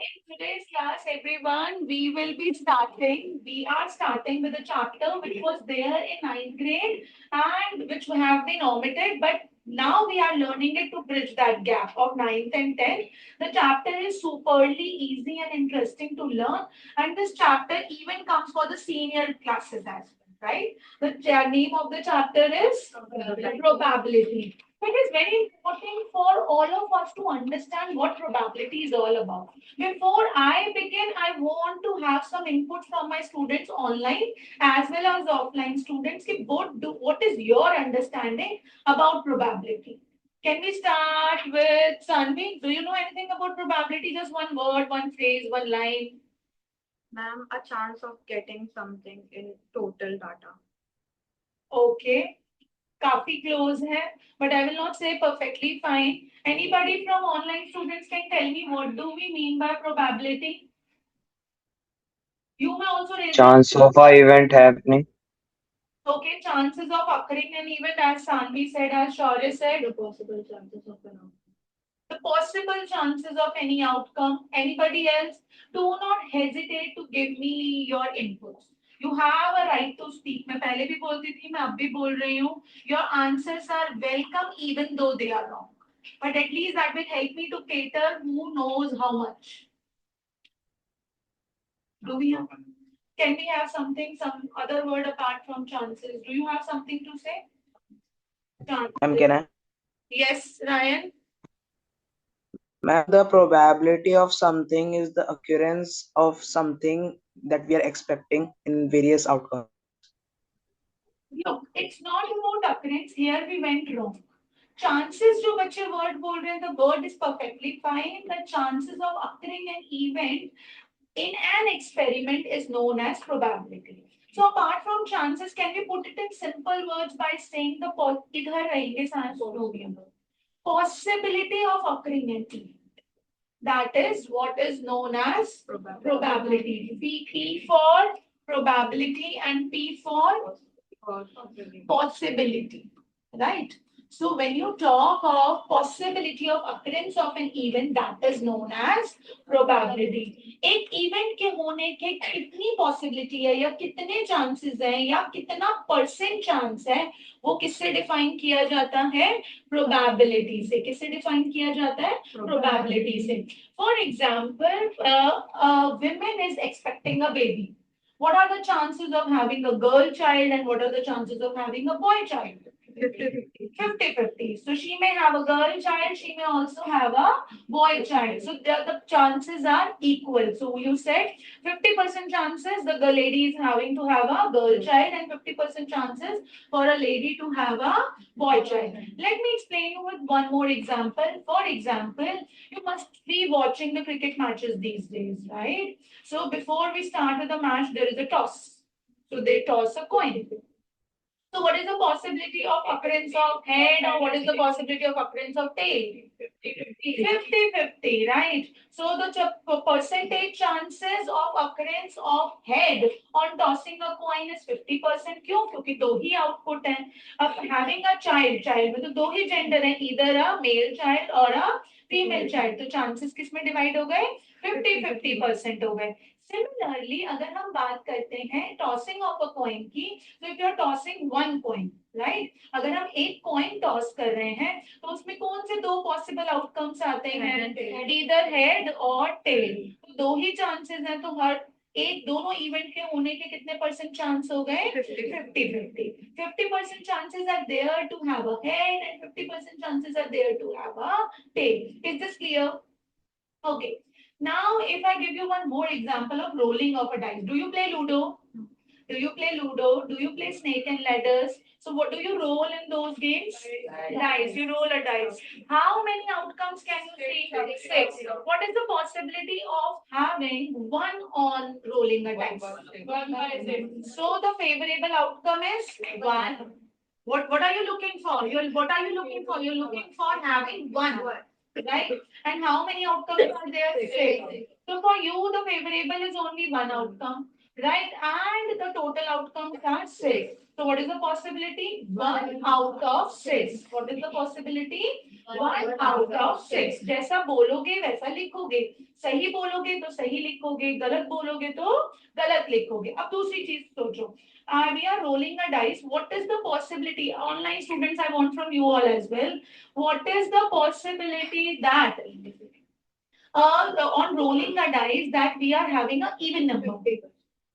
in today's class, everyone, we are starting with a chapter which was there in ninth grade and which have been omitted, but now we are learning it to bridge that gap of ninth and 10th. The chapter is superbly easy and interesting to learn, and this chapter even comes for the senior classes as well, right? The name of the chapter is probability. It is very important for all of us to understand what probability is all about. Before I begin, I want to have some input from my students online as well as offline students. Ki both do, what is your understanding about probability? Can we start with Sanvi? Do you know anything about probability? Just one word, one phrase, one line. Ma'am, a chance of getting something in total data. Okay. काफी close है, but I will not say perfectly fine. Anybody from online students can tell me what do we mean by probability? You may also raise your Chance of a event happening. okay, chances of occurring an event, as Sanvi said, as Shaurya said, The possible chances of an outcome. the possible chances of any outcome. Anybody else? Do not hesitate to give me your inputs. You have a right to speak. मैं पहले भी बोलती थी, मैं अब भी बोल रही हूँ. Your answers are welcome even though they are wrong. But at least that will help me to cater who knows how much. Do we have? Can we have something, some other word apart from chances? Do you have something to say? Ma'am, can I? Yes, Ryan. Ma'am, the probability of something is the occurrence of something that we are expecting in various outcomes. Look, it's not about occurrence. Here we went wrong. Chances जो बच्चे word बोल रहे हैं, the word is perfectly fine. The chances of occurring an event in an experiment is known as probability. So apart from chances, can we put it in simple words by saying the इधर रहेंगे सारे possibility of occurring an event. That is what is known as probability. P for probability and P for possibility, right? So when you talk of possibility of occurrence of an event, that is known as probability. एक event के होने के कितनी possibility है या कितने chances हैं या कितना percent chance है, वो किससे define किया जाता है? Probability से. किससे define किया जाता है? Probability से. For example, a woman is expecting a baby. What are the chances of having a girl child and what are the chances of having a boy child? 50-50. So she may have a girl child, she may also have a boy child. So the chances are equal. So you said 50% chances the lady is having to have a girl child and 50% chances for a lady to have a boy child. Let me explain you with one more example. For example, you must be watching the cricket matches these days, right? So before we start with the match, there is a toss. So they toss a coin. So what is the possibility of occurrence of head or what is the possibility of occurrence of tail? 50-50, right? So the percentage chances of occurrence of head on tossing a coin is 50%. क्यों? क्योंकि दो ही output हैं. अब having a child में तो दो ही gender हैं, either a male child or a female child. तो chances किस में divide हो गए? 50-50% हो गए. Similarly, अगर हम बात करते हैं tossing of a coin की, so if you are tossing one coin, right? अगर हम एक coin toss कर रहे हैं, तो उसमें कौन से दो possible outcomes आते हैं? Either head or tail. तो दो ही chances हैं, तो हर एक दोनों event के होने के कितने percent chance हो गए? 50-50. 50% chances are there to have a head and 50% chances are there to have a tail. Is this clear? Okay. Now, if I give you one more example of rolling of a dice, do you play Ludo? Do you play Ludo? Do you play Snake and Ladders? So, what do you roll in those games? Dice. You roll a dice. How many outcomes can you see? Six. What is the possibility of having one on rolling a dice? So, the favorable outcome is one. What are you looking for? What are you looking for? You're looking for having one. Right? And how many outcomes are there? Six. So for you, the favorable is only one outcome, right? And the total outcomes are six. So what is the possibility? 1 out of 6. What is the possibility? 1 out of 6. जैसा बोलोगे वैसा लिखोगे, सही बोलोगे तो सही लिखोगे, गलत बोलोगे तो गलत लिखोगे. अब दूसरी चीज सोचो. We are rolling a dice. What is the possibility? Online students, I want from you all as well. What is the possibility that on rolling a dice that we are having an even number?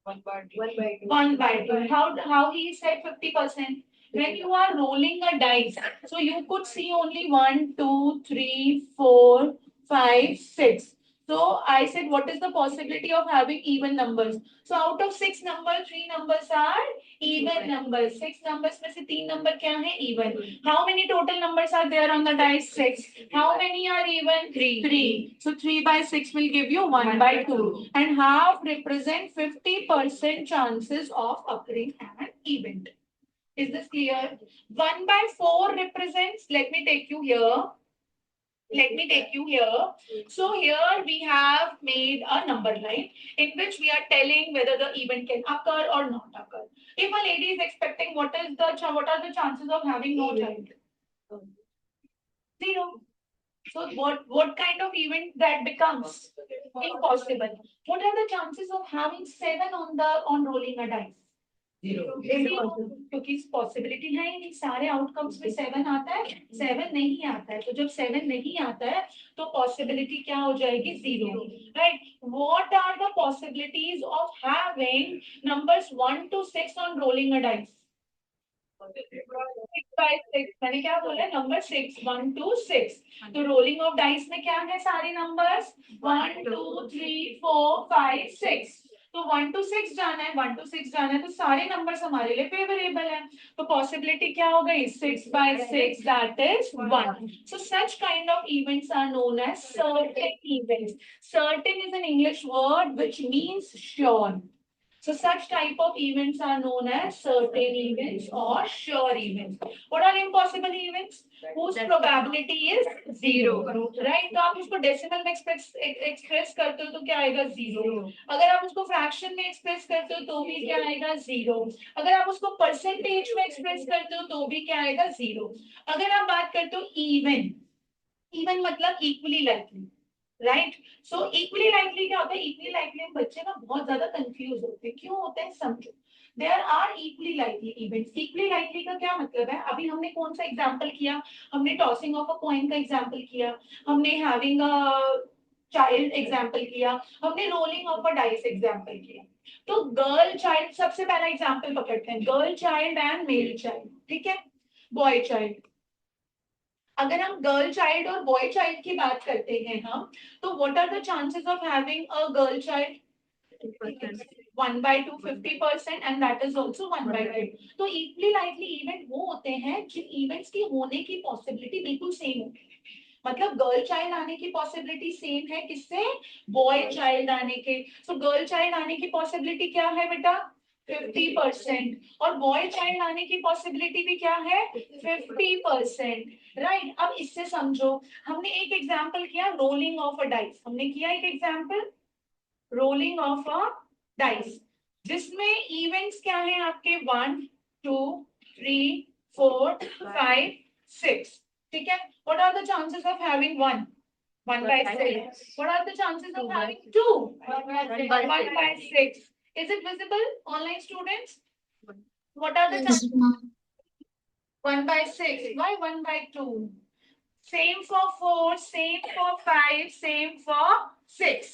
1 by 2. 1 by 2. How he said 50%? When you are rolling a dice, so you could see only 1, 2, 3, 4, 5, 6. So I said, what is the possibility of having even numbers? So out of 6 numbers, 3 numbers are even numbers. 6 numbers में से 3 number क्या है? Even. How many total numbers are there on the dice? 6. How many are even? 3. So 3 by 6 will give you 1 by 2. And half represent 50% chances of occurring an event. Is this clear? 1 by 4 represents, let me take you here. So here we have made a number line in which we are telling whether the event can occur or not occur. If a lady is expecting, what are the chances of having no child? 0. So what kind of event that becomes? Impossible. What are the chances of having 7 on rolling a dice? 0. क्योंकि possibility है ही नहीं, सारे outcomes में 7 आता है, 7 नहीं आता है. तो जब 7 नहीं आता है तो पॉसिबिलिटी क्या हो जाएगी? 0. Right. What are the possibilities of having numbers 1 to 6 on rolling a dice? 6 by 6. मैंने क्या बोला? Number 6, 1 to 6. तो रोलिंग ऑफ डाइस में क्या है? सारे नंबर्स 1, 2, 3, 4, 5, 6. तो 1 to 6 जाना है, 1 to 6 जाना है, तो सारे नंबर्स हमारे लिए फेवरेबल है. तो पॉसिबिलिटी क्या हो गई? 6 by 6, that is 1. So such kind of events are known as certain events. Certain is an English word which means sure. So such type of events are known as certain events or sure events. What are impossible events? Whose probability is 0. Right? तो आप उसको decimal में express करते हो तो क्या आएगा? 0. अगर आप उसको फ्रैक्शन में एक्सप्रेस करते हो तो भी क्या आएगा? 0. अगर आप उसको परसेंटेज में एक्सप्रेस करते हो तो भी क्या आएगा? 0. अगर आप बात करते हो इवन मतलब इक्वली लाइकली. राइट. सो इक्वली लाइकली क्या होता है? इक्वली लाइकली बच्चे ना बहुत ज्यादा कंफ्यूज होते हैं. क्यों होते हैं? समझो. There are equally likely events. Equally likely का क्या मतलब है? अभी हमने कौन सा एग्जांपल किया? हमने टॉसिंग ऑफ अ कॉइन का एग्जांपल किया, हमने हैविंग अ चाइल्ड एग्जांपल किया, हमने rolling of a dice example किया. तो गर्ल चाइल्ड सबसे पहला एग्जांपल पकड़ते हैं. Girl child and male child. ठीक है. Boy child. अगर हम गर्ल चाइल्ड और बॉय चाइल्ड की बात करते हैं हम, तो what are the chances of having a girl child? 1 by 2, 50%, and that is also 1 by 2. तो इक्वली लाइकली इवेंट वो होते हैं जिन इवेंट्स की होने की पॉसिबिलिटी बिल्कुल सेम होती है. मतलब गर्ल चाइल्ड आने की पॉसिबिलिटी सेम है किससे? बॉय चाइल्ड आने के. सो गर्ल चाइल्ड आने की पॉसिबिलिटी क्या है बेटा? 50%. और बॉय चाइल्ड आने की पॉसिबिलिटी भी क्या है? 50%. राइट. अब इससे समझो, हमने एक एग्जांपल किया रोलिंग ऑफ अ डाइस. हमने किया एक example rolling of a dice जिसमें इवेंट्स क्या है आपके? 1, 2, 3, 4, 5, 6. ठीक है. What are the chances of having 1? 1 by 6. What are the chances of having 2? 1 by 6. Is it visible, online students? What are the chances? 1 by 6. Why 1 by 2? Same for 4, same for 5, same for 6.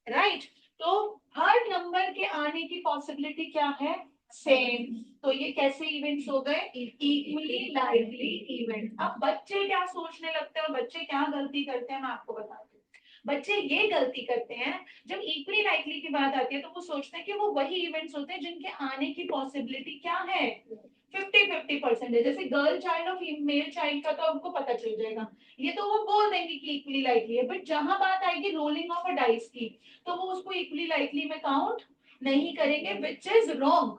Right? तो हर number के आने की possibility क्या है? Same. तो ये कैसे events हो गए? Equally likely event. अब बच्चे क्या सोचने लगते हैं और बच्चे क्या गलती करते हैं, मैं आपको बताती हूँ. बच्चे ये गलती करते हैं, जब इक्वली लाइकली की बात आती है तो वो सोचते हैं कि वो वही इवेंट्स होते हैं जिनके आने की पॉसिबिलिटी क्या है? 50-50% है. जैसे गर्ल चाइल्ड और फीमेल चाइल्ड का तो उनको पता चल जाएगा, ये तो वो बोल देंगे कि इक्वली लाइकली है. बट जहां बात आएगी रोलिंग ऑफ अ डाइस की, तो वो उसको इक्वली लाइकली में काउंट नहीं करेंगे, विच इज रॉन्ग.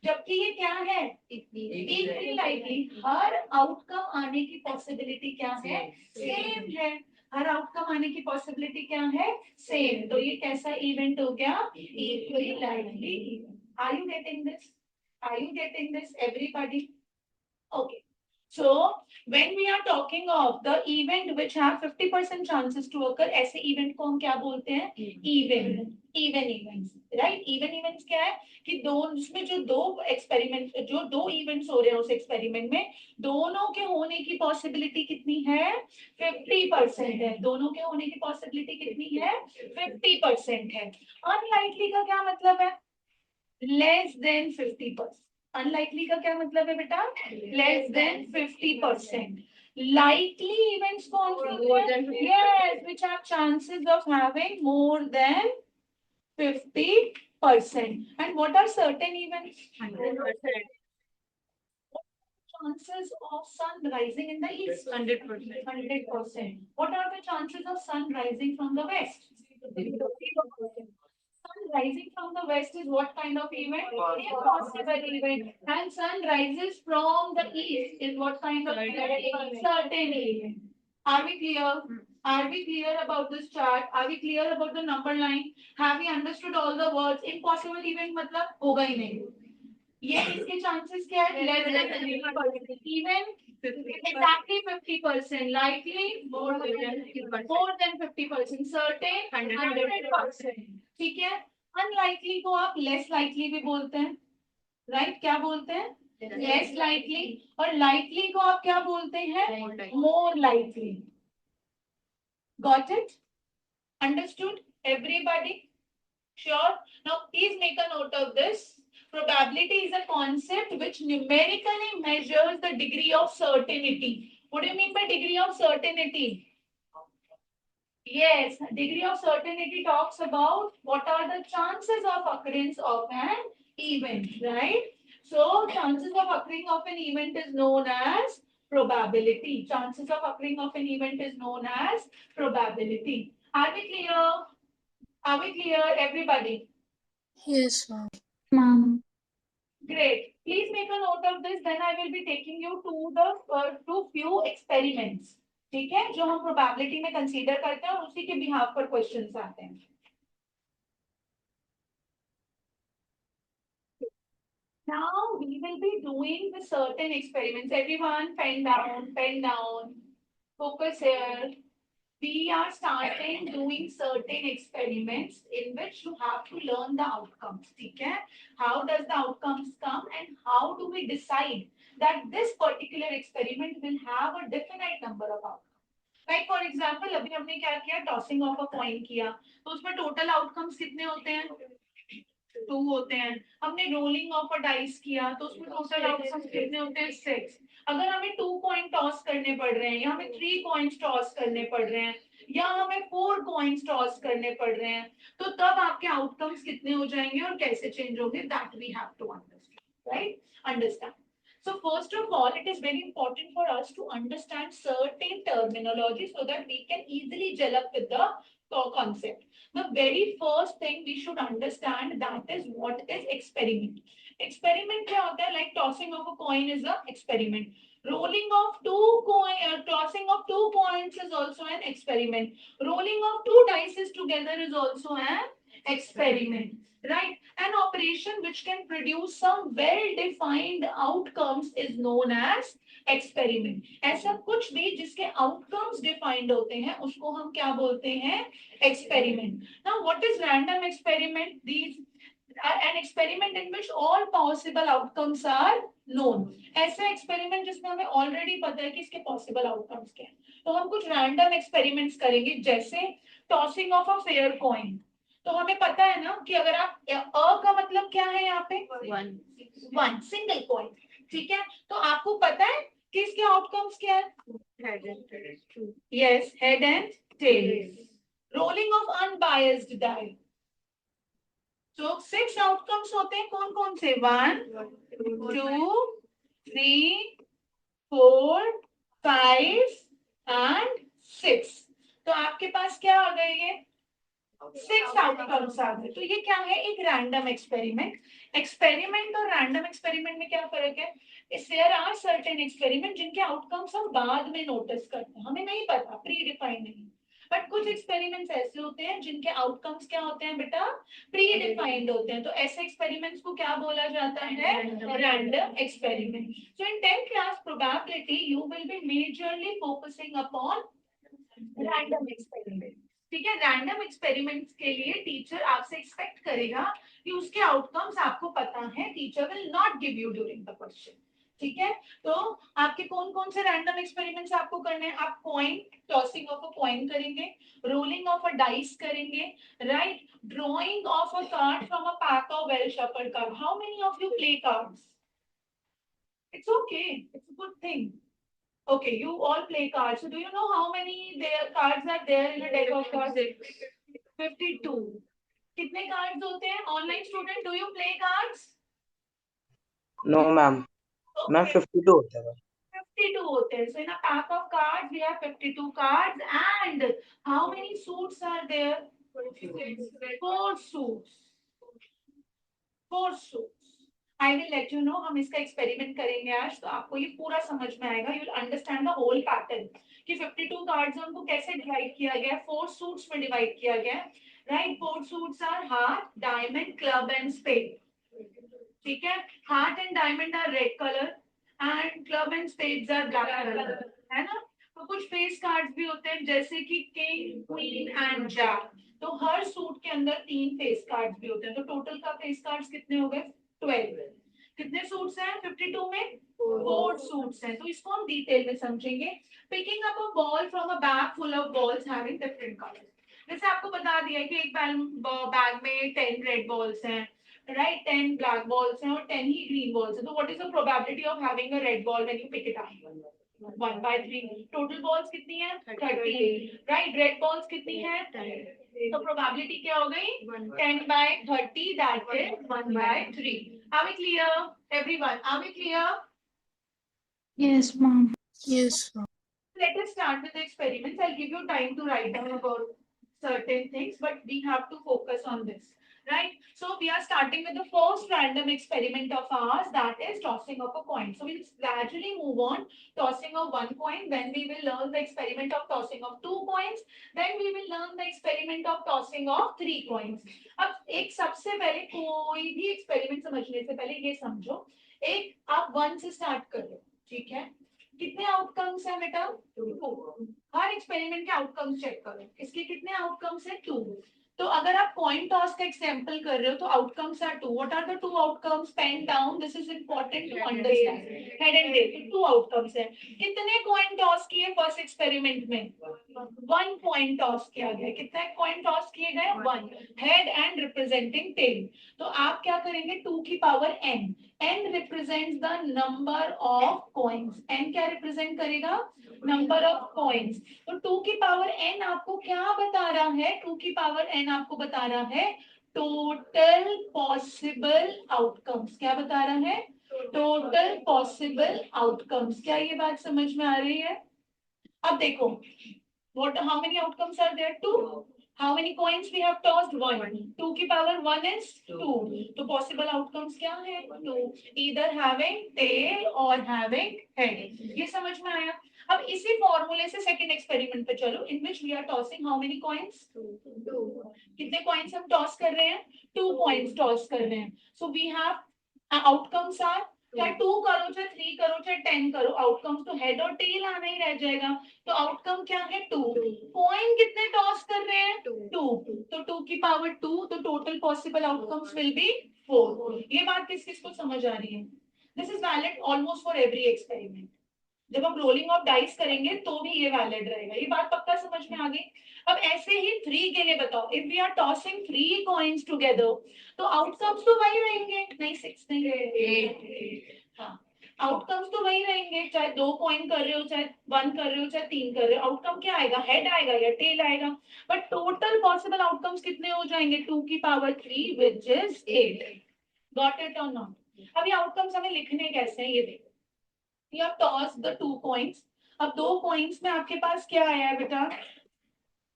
जबकि ये क्या है? Equally likely. हर आउटकम आने की पॉसिबिलिटी क्या है? सेम है. हर आउटकम आने की पॉसिबिलिटी क्या है? सेम. तो ये कैसा इवेंट हो गया? Equally likely event. Are you getting this? Are you getting this, everybody? Okay. So when we are talking of the event which have 50% chances to occur, ऐसे event को हम क्या बोलते हैं? Even events, right? Even events क्या है कि दो उसमें जो दो experiment जो दो events हो रहे हैं उस experiment में दोनों के होने की possibility कितनी है? 50% है. दोनों के होने की possibility कितनी है? 50% है. Unlikely का क्या मतलब है? Less than 50%. Unlikely का क्या मतलब है बेटा? Less than 50%. Likely events कौन से होते हैं? Yes, which have chances of having more than 50%. And what are certain events? 100%. Chances of sun rising in the east? 100%. 100%. What are the chances of sun rising from the west? 0%. Sun rising from the west is what kind of event? Impossible event. And sun rises from the east is what kind of event? Certain event. Are we clear? Are we clear about this chart? Are we clear about the number line? Have we understood all the words? Impossible event मतलब होगा ही नहीं. ये इसके chances क्या है? Less than 50%. Even exactly 50%. Likely more than 50%. Certain 100%. ठीक है. Unlikely को आप less likely भी बोलते हैं, right? क्या बोलते हैं? Less likely. और likely को आप क्या बोलते हैं? More likely. Got it? Understood? Everybody? Sure. Now please make a note of this. Probability is a concept which numerically measures the degree of certainty. What do you mean by degree of certainty? Yes, degree of certainty talks about what are the chances of occurrence of an event, right? So chances of occurring of an event is known as probability. Chances of occurring of an event is known as probability. Are we clear? Are we clear, everybody? Yes, ma'am. Ma'am. Great. Please make a note of this. Then I will be taking you to the to few experiments. ठीक है, जो हम probability में consider करते हैं और उसी के बिहाफ पर क्वेश्चंस आते हैं. Now we will be doing the certain experiments. Everyone, pen down. Focus here. We are starting doing certain experiments in which you have to learn the outcomes. ठीक है? How does the outcomes come and how do we decide that this particular experiment will have a definite number of outcomes? Like for example, अभी हमने क्या किया? Tossing of a coin किया. तो उसमें total outcomes कितने होते हैं? 2 होते हैं. हमने rolling of a dice किया तो उसमें total outcomes कितने होते हैं? 6. अगर हमें 2 coin toss करने पड़ रहे हैं या हमें 3 coins toss करने पड़ रहे हैं या हमें 4 coins toss करने पड़ रहे हैं तो तब आपके outcomes कितने हो जाएंगे और कैसे change होंगे? That we have to understand, right? Understand. So first of all, it is very important for us to understand certain terminology so that we can easily gel up with the concept. The very first thing we should understand that is what is experiment. Experiment क्या होता है? Like tossing of a coin is a experiment. Rolling of tossing of 2 coins is also an experiment. Rolling of 2 dice together is also an experiment. Right? An operation which can produce some well-defined outcomes is known as experiment. ऐसा कुछ भी जिसके outcomes defined होते हैं उसको हम क्या बोलते हैं? Experiment. Now, what is random experiment? These are an experiment in which all possible outcomes are known. ऐसा experiment जिसमें हमें already पता है कि इसके possible outcomes क्या हैं. तो हम कुछ random experiments करेंगे जैसे tossing of a fair coin. तो हमें पता है ना कि अगर आप का मतलब क्या है यहाँ पे? One single coin. ठीक है, तो आपको पता है कि इसके आउटकम्स क्या है? Head and tail. Yes, head and tail. Rolling of unbiased die. So 6 outcomes होते हैं. कौन कौन से? 1, 2, 3, 4, 5 and 6. तो आपके पास क्या आ गए? ये 6 आउटकम्स आ गए. तो ये क्या है? एक रैंडम एक्सपेरिमेंट. एक्सपेरिमेंट और रैंडम एक्सपेरिमेंट में क्या फर्क है? देयर आर सर्टेन एक्सपेरिमेंट जिनके आउटकम्स हम बाद में नोटिस करते हैं, हमें नहीं पता, प्री डिफाइंड नहीं, बट कुछ कुछ एक्सपेरिमेंट्स ऐसे होते हैं जिनके आउटकम्स क्या होते हैं बेटा, प्री डिफाइंड होते हैं, तो ऐसे एक्सपेरिमेंट्स को क्या बोला जाता है, random experiment. So in 10th class probability you will be majorly focusing upon random experiment. ठीक है, रैंडम एक्सपेरिमेंट्स के लिए टीचर आपसे एक्सपेक्ट करेगा कि उसके आउटकम्स आपको पता है, teacher will not give you during the question. ठीक है, तो आपके कौन कौन से रैंडम एक्सपेरिमेंट्स आपको करने हैं, आप coin tossing of a coin करेंगे, रोलिंग ऑफ अ डाइस करेंगे, right, drawing of a card from a pack of well shuffled card. How many of you play cards? It's okay, it's a good thing. Okay, you all play cards. So do you know how many there cards are there in a deck of cards? 52. कितने cards होते हैं? Online student, do you play cards? No, ma'am. Ma'am, Okay, 52 होता है. 52 होते हैं. So in a pack of cards, we have 52 cards. And how many suits are there? 4 suits. 4 suits. I will let you know. हम इसका experiment करेंगे आज, तो आपको ये पूरा समझ में आएगा. You will understand the whole pattern कि 52 कार्ड्स हैं, उनको कैसे डिवाइड किया गया है, 4 सूट्स में डिवाइड किया गया है. Right, 4 suits are heart, diamond, club and spade. ठीक है, heart and diamond are red colour and club and spades are black colour, है ना. तो कुछ फेस कार्ड्स भी होते हैं जैसे कि किंग, क्वीन एंड जैक. तो हर सूट के अंदर 3 फेस कार्ड्स भी होते हैं. तो टोटल का फेस कार्ड्स कितने हो गए, 12. कितने सूट्स हैं 52 में, 4 सूट्स हैं. तो इसको हम डिटेल में समझेंगे. Picking up a ball from a bag full of balls having different colours. जैसे आपको बता दिया कि एक बैग में 10 रेड बॉल्स हैं, राइट, 10 ब्लैक बॉल्स हैं और 10 ही ग्रीन बॉल्स हैं. तो what is the probability of having a red ball when you pick it up? 1/3. Total balls कितनी है, 30. राइट, रेड बॉल्स कितनी है, 10. तो प्रोबेबिलिटी क्या हो गई, 10/30, that is 1/3. Are we clear, everyone? Are we clear? Yes, ma'am. Yes. Let us start with the experiments. I'll give you time to write down about certain things, but we have to focus on this, right? So we are starting with the first random experiment of ours, that is tossing of a coin. So we'll gradually move on, tossing of 1 coin, then we will learn the experiment of tossing of 2 coins, then we will learn the experiment of tossing of 3 coins. अब एक सबसे पहले कोई भी experiment समझने से पहले ये समझो, एक आप 1 से स्टार्ट कर लो. ठीक है, कितने आउटकम्स है बेटा, 2. हर एक्सपेरिमेंट के आउटकम्स चेक करो. इसके कितने आउटकम्स है, 2. तो अगर आप कॉइन टॉस का एग्जांपल कर रहे हो तो outcomes are 2. What are the 2 outcomes, pen down, this is important to understand. Head and tail, 2 outcomes है. कितने कॉइन टॉस किए फर्स्ट एक्सपेरिमेंट में, 1 कॉइन टॉस किया गया. कितने कॉइन टॉस किए गए, 1. Head and representing tail. तो आप क्या करेंगे, 2 की power n. n represents the number of coins. n क्या रिप्रेजेंट करेगा, नंबर ऑफ कॉइन्स. तो 2 की पावर n आपको क्या बता रहा है, 2 की पावर n आपको बता रहा है टोटल पॉसिबल आउटकम्स. क्या बता रहा है, टोटल पॉसिबल आउटकम्स. क्या ये बात समझ में आ रही है? अब देखो, what how many outcomes are there, 2. How many coins we have tossed, 1. 2 की power 1 is 2. तो possible outcomes क्या है, 2. Either having tail or having head. ये समझ में आया? अब इसी फॉर्मूले से सेकंड एक्सपेरिमेंट पे चलो, in which we are tossing how many coins, 2. कितने coins हम टॉस कर रहे हैं, 2 coins टॉस कर रहे हैं. So we have outcomes are, चाहे 2 करो, चाहे 3 करो, चाहे 10 करो, आउटकम्स तो हेड और टेल आना ही रह जाएगा. तो आउटकम क्या है, 2. कॉइन कितने टॉस कर रहे हैं, 2. तो 2 की पावर 2, तो total possible outcomes will be 4. ये बात किस किस को समझ आ रही है? This is valid almost for every experiment. जब हम रोलिंग ऑफ डाइस करेंगे तो भी ये वैलिड रहेगा. ये बात पक्का समझ में आ गई? अब ऐसे ही 3 के लिए बताओ, if we are tossing 3 coins together तो आउटकम्स तो वही रहेंगे. नहीं 6 नहीं रहेंगे. हाँ, आउटकम्स तो वही रहेंगे, चाहे 2 कॉइन कर रहे हो, चाहे 1 कर रहे हो, चाहे 3 कर रहे हो. आउटकम क्या आएगा, हेड आएगा या टेल आएगा. बट टोटल पॉसिबल आउटकम्स कितने हो जाएंगे, 2 की power 3 which is 8. Got it और नॉट? अब ये आउटकम्स हमें लिखने कैसे हैं, ये देखो. You have tossed the 2 coins. अब 2 coins में आपके पास क्या आया है बेटा?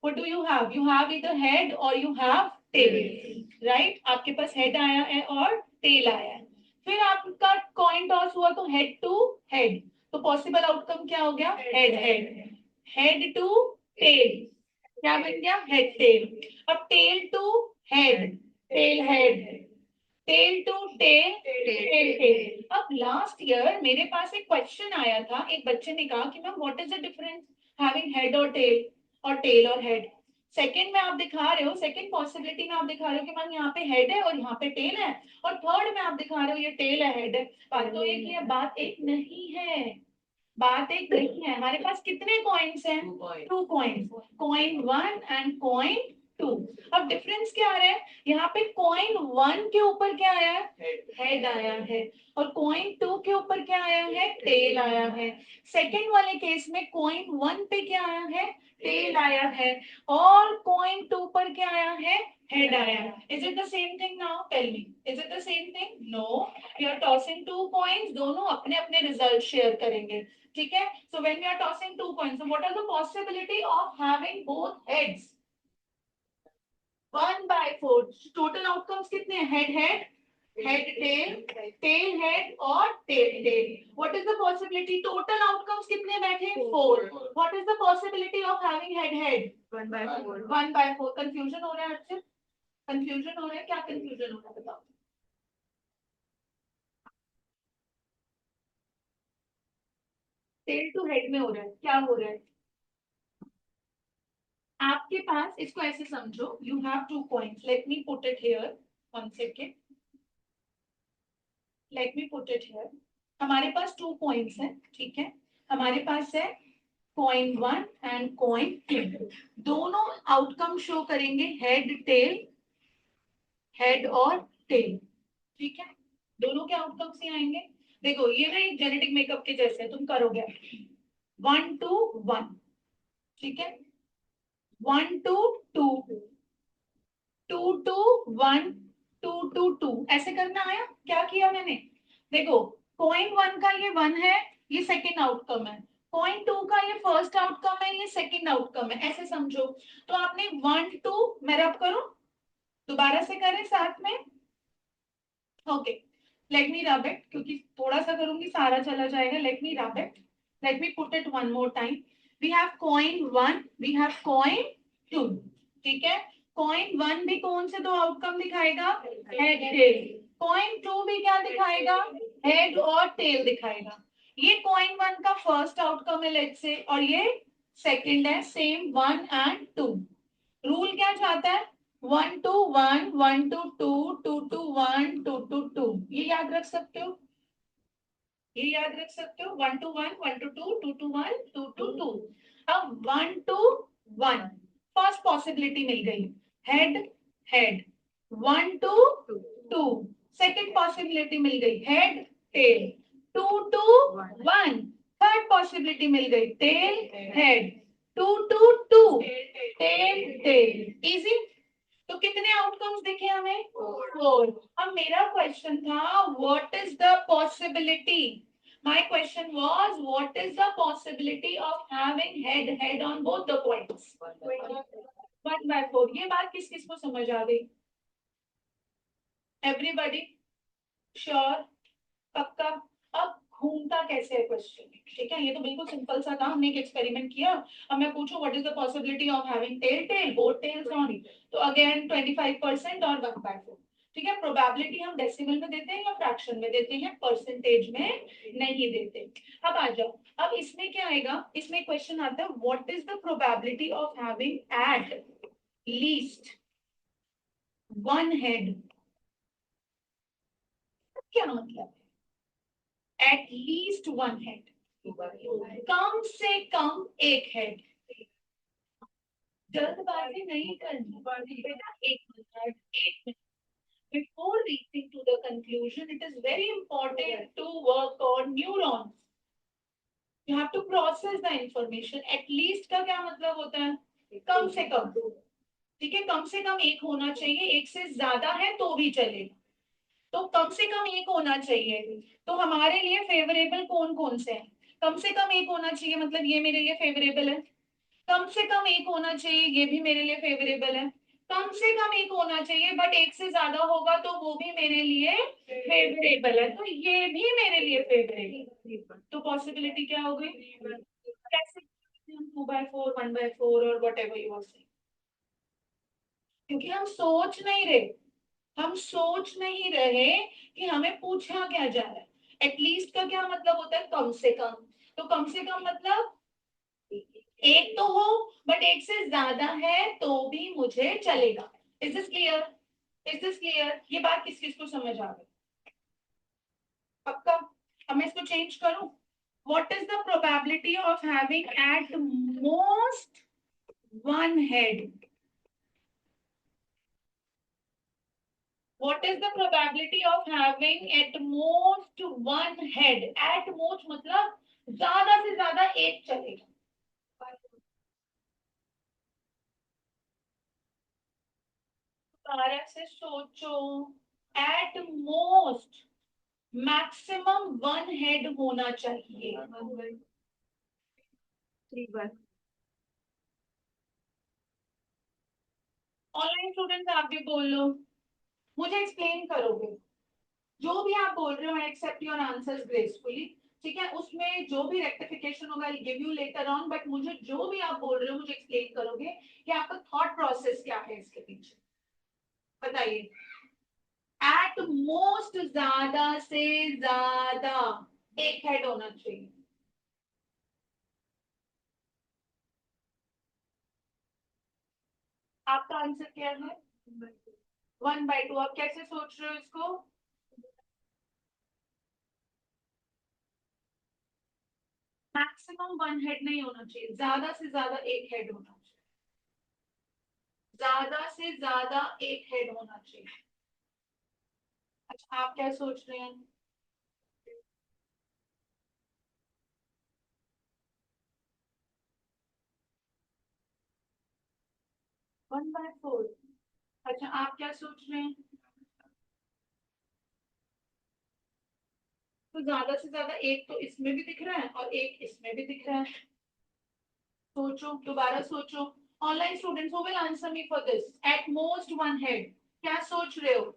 What do you have? You have either head or you have tail, right? आपके पास head आया है और tail आया है. फिर आपका coin toss हुआ तो head to head. तो possible outcome क्या हो गया? Head head. Head to tail. क्या क्या बन गया, हेड टेल। अब tail to head, tail head, tail to tail, tail tail. अब लास्ट ईयर मेरे पास एक क्वेश्चन आया था, एक बच्चे ने कहा कि ma'am what is the difference having head और टेल और हेड। सेकंड में आप दिखा रहे हो, सेकंड पॉसिबिलिटी में आप दिखा रहे हो कि मैम यहाँ पे हेड है और यहाँ पे टेल है, और थर्ड में आप दिखा रहे हो ये टेल है हेड है। बात तो एक ही है, बात एक नहीं है, बात एक नहीं है। हमारे पास कितने कॉइन्स हैं, 2 कॉइन्स, कॉइन 1 एंड कॉइन 2। अब डिफरेंस क्या आ रहा है, यहाँ पे कॉइन 1 के ऊपर क्या आया है, हेड आया है, और कॉइन 2 के ऊपर क्या आया है, टेल आया है। सेकंड वाले केस में कॉइन 1 पे क्या आया है, टेल आया है, और कॉइन 2 पर क्या आया है, हेड आया है। Is it the same thing now, tell me, is it the same thing? No, we are tossing 2 coins, दोनों अपने अपने रिजल्ट शेयर करेंगे, ठीक है। So when we are tossing 2 coins, so what are the possibility of having both heads? 1/4। Total outcomes कितने हैं, head head, head tail, tail head और tail tail. What is the possibility, total outcomes कितने बैठे, 4। What is the possibility of having head head, 1/4। 1/4। Confusion हो रहा है आपसे, confusion हो रहा है, क्या कंफ्यूजन हो रहा है बताओ। टेल टू हेड में हो रहा है, क्या हो रहा है, आपके पास, इसको ऐसे समझो, you have 2 coins, late me put it here, 1 second, late me put it here. हमारे पास 2 कॉइन्स हैं, ठीक है, हमारे पास है कॉइन 1 एंड कॉइन 2। दोनों आउटकम शो करेंगे हेड टेल, हेड और टेल, ठीक है, दोनों के आउटकम्स ही आएंगे। देखो ये ना एक जेनेटिक मेकअप के जैसे है, तुम करोगे 1 to 1, ठीक है, 1 to 2, 2 to 1, 2 to 2, ऐसे करना आया, क्या किया मैंने, देखो कॉइन 1 का ये 1 है, ये सेकंड आउटकम है, कॉइन 2 का ये फर्स्ट आउटकम है, ये सेकंड आउटकम है, ऐसे समझो। तो आपने 1 2, मैं रब करूं, दोबारा से करें साथ में, okay, late me rub it, क्योंकि थोड़ा सा करूंगी सारा चला जाएगा, let me rub it, let me put it one more time. We have coin 1, we have coin 2, ठीक है, कॉइन 1 भी कौन से 2 आउटकम दिखाएगा, हेड टेल, कॉइन 2 भी क्या दिखाएगा, हेड और टेल दिखाएगा। ये कॉइन 1 का फर्स्ट आउटकम है लेट्स से, और ये सेकंड है, सेम 1 एंड 2। रूल क्या चाहता है, 1 to 1, 1 to 2, 2 to 1, 2 to 2, ये याद रख सकते हो, ये याद रख सकते हो, 1 to 1, 1 to 2, 2 to 1, 2 to 2। अब 1 to 1 फर्स्ट पॉसिबिलिटी मिल गई, head head, 1 to 2 second possibility मिल गई, head tail, 2 to 1 third possibility मिल गई, tail head, 2 to 2 tail tail. Easy. तो कितने आउटकम्स दिखे हमें, 4। अब मेरा क्वेश्चन था what is the possibility, my question was what is the possibility of having head head on both the points, 1/4। ये बात किस किस को समझ आ गई, एवरीबॉडी श्योर, पक्का। अब घूमता कैसे है क्वेश्चन, ठीक है, ये तो बिल्कुल सिंपल सा था, हमने एक एक्सपेरिमेंट किया। अब मैं पूछूं what is the possibility of having tail tail, both tails on, तो अगेन 25% और 1/4, ठीक है। प्रोबेबिलिटी हम डेसिमल में देते हैं या फ्रैक्शन में देते हैं, परसेंटेज में नहीं देते। अब आ जाओ, अब इसमें क्या आएगा, इसमें क्वेश्चन आता है what is the probability of having at least 1 head, क्या मतलब है एट लीस्ट 1 हेड, कम से कम एक हेड। जल्दबाजी नहीं करनी बेटा, एक minute. Before reaching to the conclusion, it is very important to work on neurons. You have to process the information. At least का क्या मतलब होता है, कम से कम, ठीक है, कम से कम एक होना चाहिए, एक से ज्यादा है तो भी चलेगा, तो कम से कम एक होना चाहिए। तो हमारे लिए फेवरेबल कौन कौन से हैं, कम से कम एक होना चाहिए, मतलब ये मेरे लिए फेवरेबल है, कम से कम एक होना चाहिए, ये भी मेरे लिए फेवरेबल है, कम से कम एक होना चाहिए बट एक से ज्यादा होगा तो वो भी मेरे लिए फेवरेबल है, तो ये भी मेरे लिए फेवरेबल। तो पॉसिबिलिटी क्या हो गई, कैसे, 2/4, 1/4 और whatever you are saying, क्योंकि हम सोच नहीं रहे, हम सोच नहीं रहे कि हमें पूछा क्या जा रहा है। एटलीस्ट का क्या मतलब होता है, कम से कम। तो कम से कम मतलब एक तो हो, बट एक से ज्यादा है तो भी मुझे चलेगा। Is this clear? Is this clear? ये बात किस किस को समझ आ गई? पक्का? अब मैं इसको चेंज करूं। What is the probability of having at most one head? What is the probability of having at most one head? At most मतलब ज्यादा से ज्यादा एक चलेगा। दोबारा से सोचो। At most maximum one head होना चाहिए। 3 बार। ऑनलाइन स्टूडेंट आप भी बोल लो, मुझे एक्सप्लेन करोगे। जो भी आप बोल रहे हो, I accept your answers gracefully. ठीक है, उसमें जो भी रेक्टिफिकेशन होगा I give you later on, but मुझे जो भी आप बोल रहे हो मुझे एक्सप्लेन करोगे कि आपका थॉट प्रोसेस क्या है इसके पीछे। बताइए। एट मोस्ट ज्यादा से ज्यादा एक हेड होना चाहिए। आपका आंसर क्या है? 1/2। आप कैसे सोच रहे हो इसको? मैक्सिमम वन हेड नहीं होना चाहिए, ज्यादा से ज्यादा एक हेड होना चाहिए। ज्यादा से ज्यादा एक हेड होना चाहिए। अच्छा, आप क्या सोच रहे हैं? 1/4। अच्छा, आप क्या सोच रहे हैं? तो ज्यादा से ज्यादा एक तो इसमें भी दिख रहा है और एक इसमें भी दिख रहा है। सोचो, दोबारा सोचो। Online students who will answer me for this, at most one head, क्या सोच रहे हो?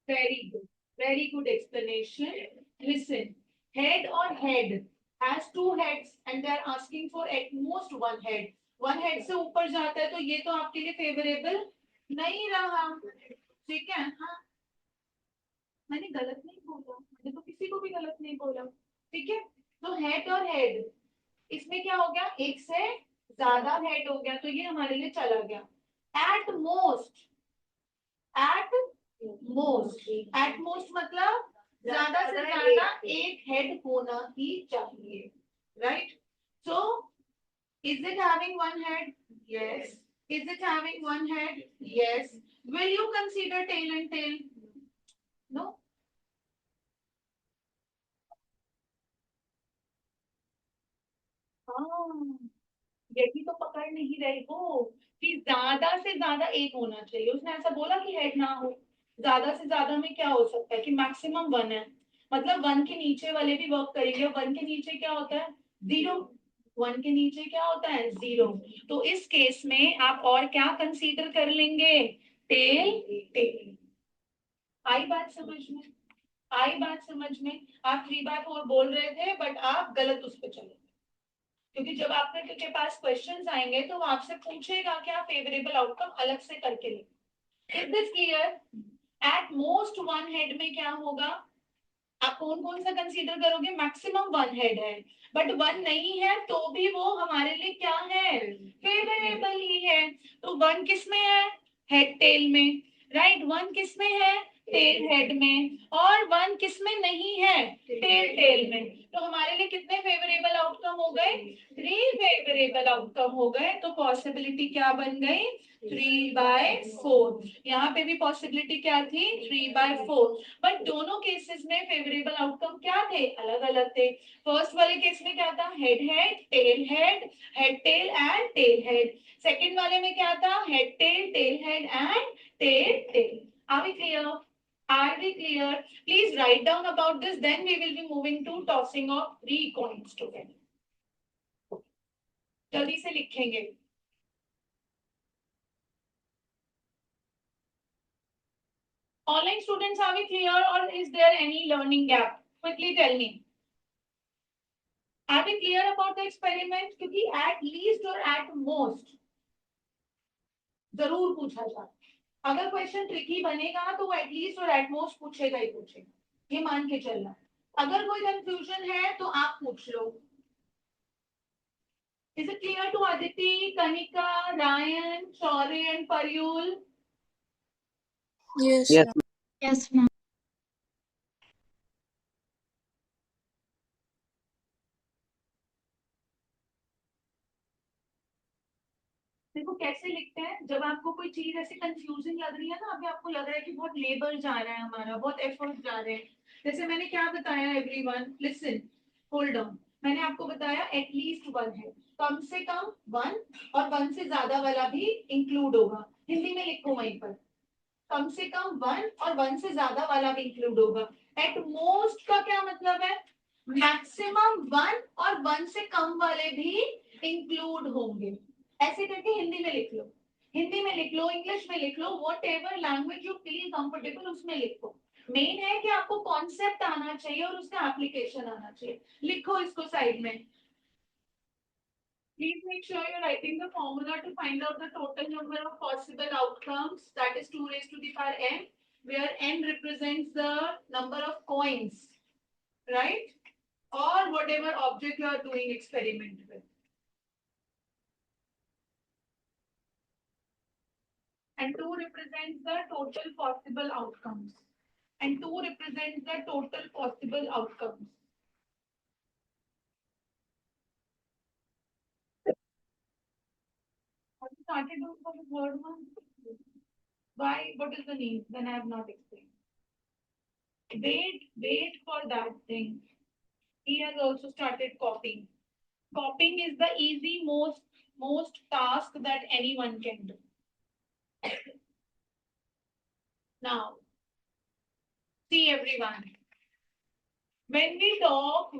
Very good. Very good explanation. Listen, head or head has two heads and they are asking for at most one head. One head से ऊपर जाता है तो ये तो आपके लिए फेवरेबल नहीं रहा। ठीक है, हाँ, मैंने गलत नहीं बोला, मैंने तो किसी को भी गलत नहीं बोला। ठीक है, तो हेड और हेड, इसमें क्या हो गया, एक से ज्यादा हेड हो गया तो ये हमारे लिए चला गया। At most, at most, at most मतलब ज्यादा से ज्यादा एक हेड होना ही चाहिए। Right? So is it having one head? Yes. Is it having one head? Yes. Will you consider tail and tail? No. हाँ, यही तो पकड़ नहीं रहे हो कि ज्यादा से ज्यादा एक होना चाहिए। उसने ऐसा बोला कि हेड ना हो। ज्यादा से ज्यादा में क्या हो सकता है कि मैक्सिमम वन है, मतलब वन के नीचे वाले भी वर्क करेंगे। वन के नीचे क्या होता है? जीरो। वन के नीचे क्या होता है? जीरो। तो इस केस में आप और क्या कंसीडर कर लेंगे? टेल। टेल। आई बात समझ में? आई बात समझ में? आप 3/4 बोल रहे थे बट आप गलत उस पर चले, क्योंकि जब आपके के पास क्वेश्चंस आएंगे तो वो आपसे पूछेगा क्या फेवरेबल आउटकम अलग से करके लिखो। Is this clear? At most one head में क्या होगा? आप कौन कौन सा कंसीडर करोगे? मैक्सिमम वन हेड है, बट वन नहीं है तो भी वो हमारे लिए क्या है? फेवरेबल ही है। तो वन किस में है? हेड टेल में। राइट, वन किस में है? टेल हेड में। और वन किस में नहीं है? टेल टेल में। तो हमारे लिए कितने फेवरेबल आउटकम हो गए? 3 फेवरेबल आउटकम हो गए। तो पॉसिबिलिटी क्या बन गई? 3/4। यहाँ पे भी पॉसिबिलिटी क्या थी? 3/4। बट दोनों केसेस में फेवरेबल आउटकम क्या थे? अलग अलग थे। फर्स्ट वाले केस में क्या था? Head head, tail head, head tail and tail head. Second वाले में क्या था? Head tail head and tail tail. Are we clear? Are we clear? Please write down about this. Then we will be moving to tossing of 3 coins together. जल्दी से लिखेंगे। Online students, are we clear or is there any learning gap? Quickly tell me. Are we clear about the experiment? क्योंकि at least और at most जरूर पूछा जाए। अगर question tricky बनेगा तो वो एटलीस्ट और at most पूछेगा ही पूछेगा, ये मान के चलना। अगर कोई कंफ्यूजन है तो आप पूछ लो। Is it clear to Aditi, Kanika, Ryan, Shaurya and Paryul? Yes. Yes. Yes, ma'am. देखो कैसे लिखते हैं, जब आपको कोई चीज ऐसे कंफ्यूजिंग लग रही है ना, अभी आपको लग रहा है कि बहुत लेबर जा रहा है हमारा, बहुत एफर्ट जा रहे हैं। जैसे मैंने क्या बताया, एवरीवन लिसन, होल्ड ऑन। मैंने आपको बताया एटलीस्ट वन है, कम से कम वन, और वन से ज्यादा वाला भी इंक्लूड होगा। हिंदी में लिखो वहीं पर, कम से कम वन और वन से ज्यादा वाला भी इंक्लूड होगा। एट मोस्ट का क्या मतलब है, मैक्सिमम वन और वन से कम वाले भी इंक्लूड होंगे। ऐसे करके हिंदी में लिख लो, हिंदी में लिख लो, इंग्लिश में लिख लो, whatever language you feel comfortable उसमें लिखो। मेन है कि आपको कॉन्सेप्ट आना चाहिए और उसका एप्लीकेशन आना चाहिए। लिखो इसको साइड में। Please make sure you're writing the formula to find out the total number of possible outcomes, that is 2 raised to the power n, where n represents the number of coins, right? Or whatever object you are doing experiment with. And 2 represents the total possible outcomes. And 2 represents the total possible outcomes. Have you started doing for the third one? Why? What is the name? Then I have not explained. Wait for that thing. He has also started copying. Copying is the easy most task that anyone can do. Now, see everyone. When we talk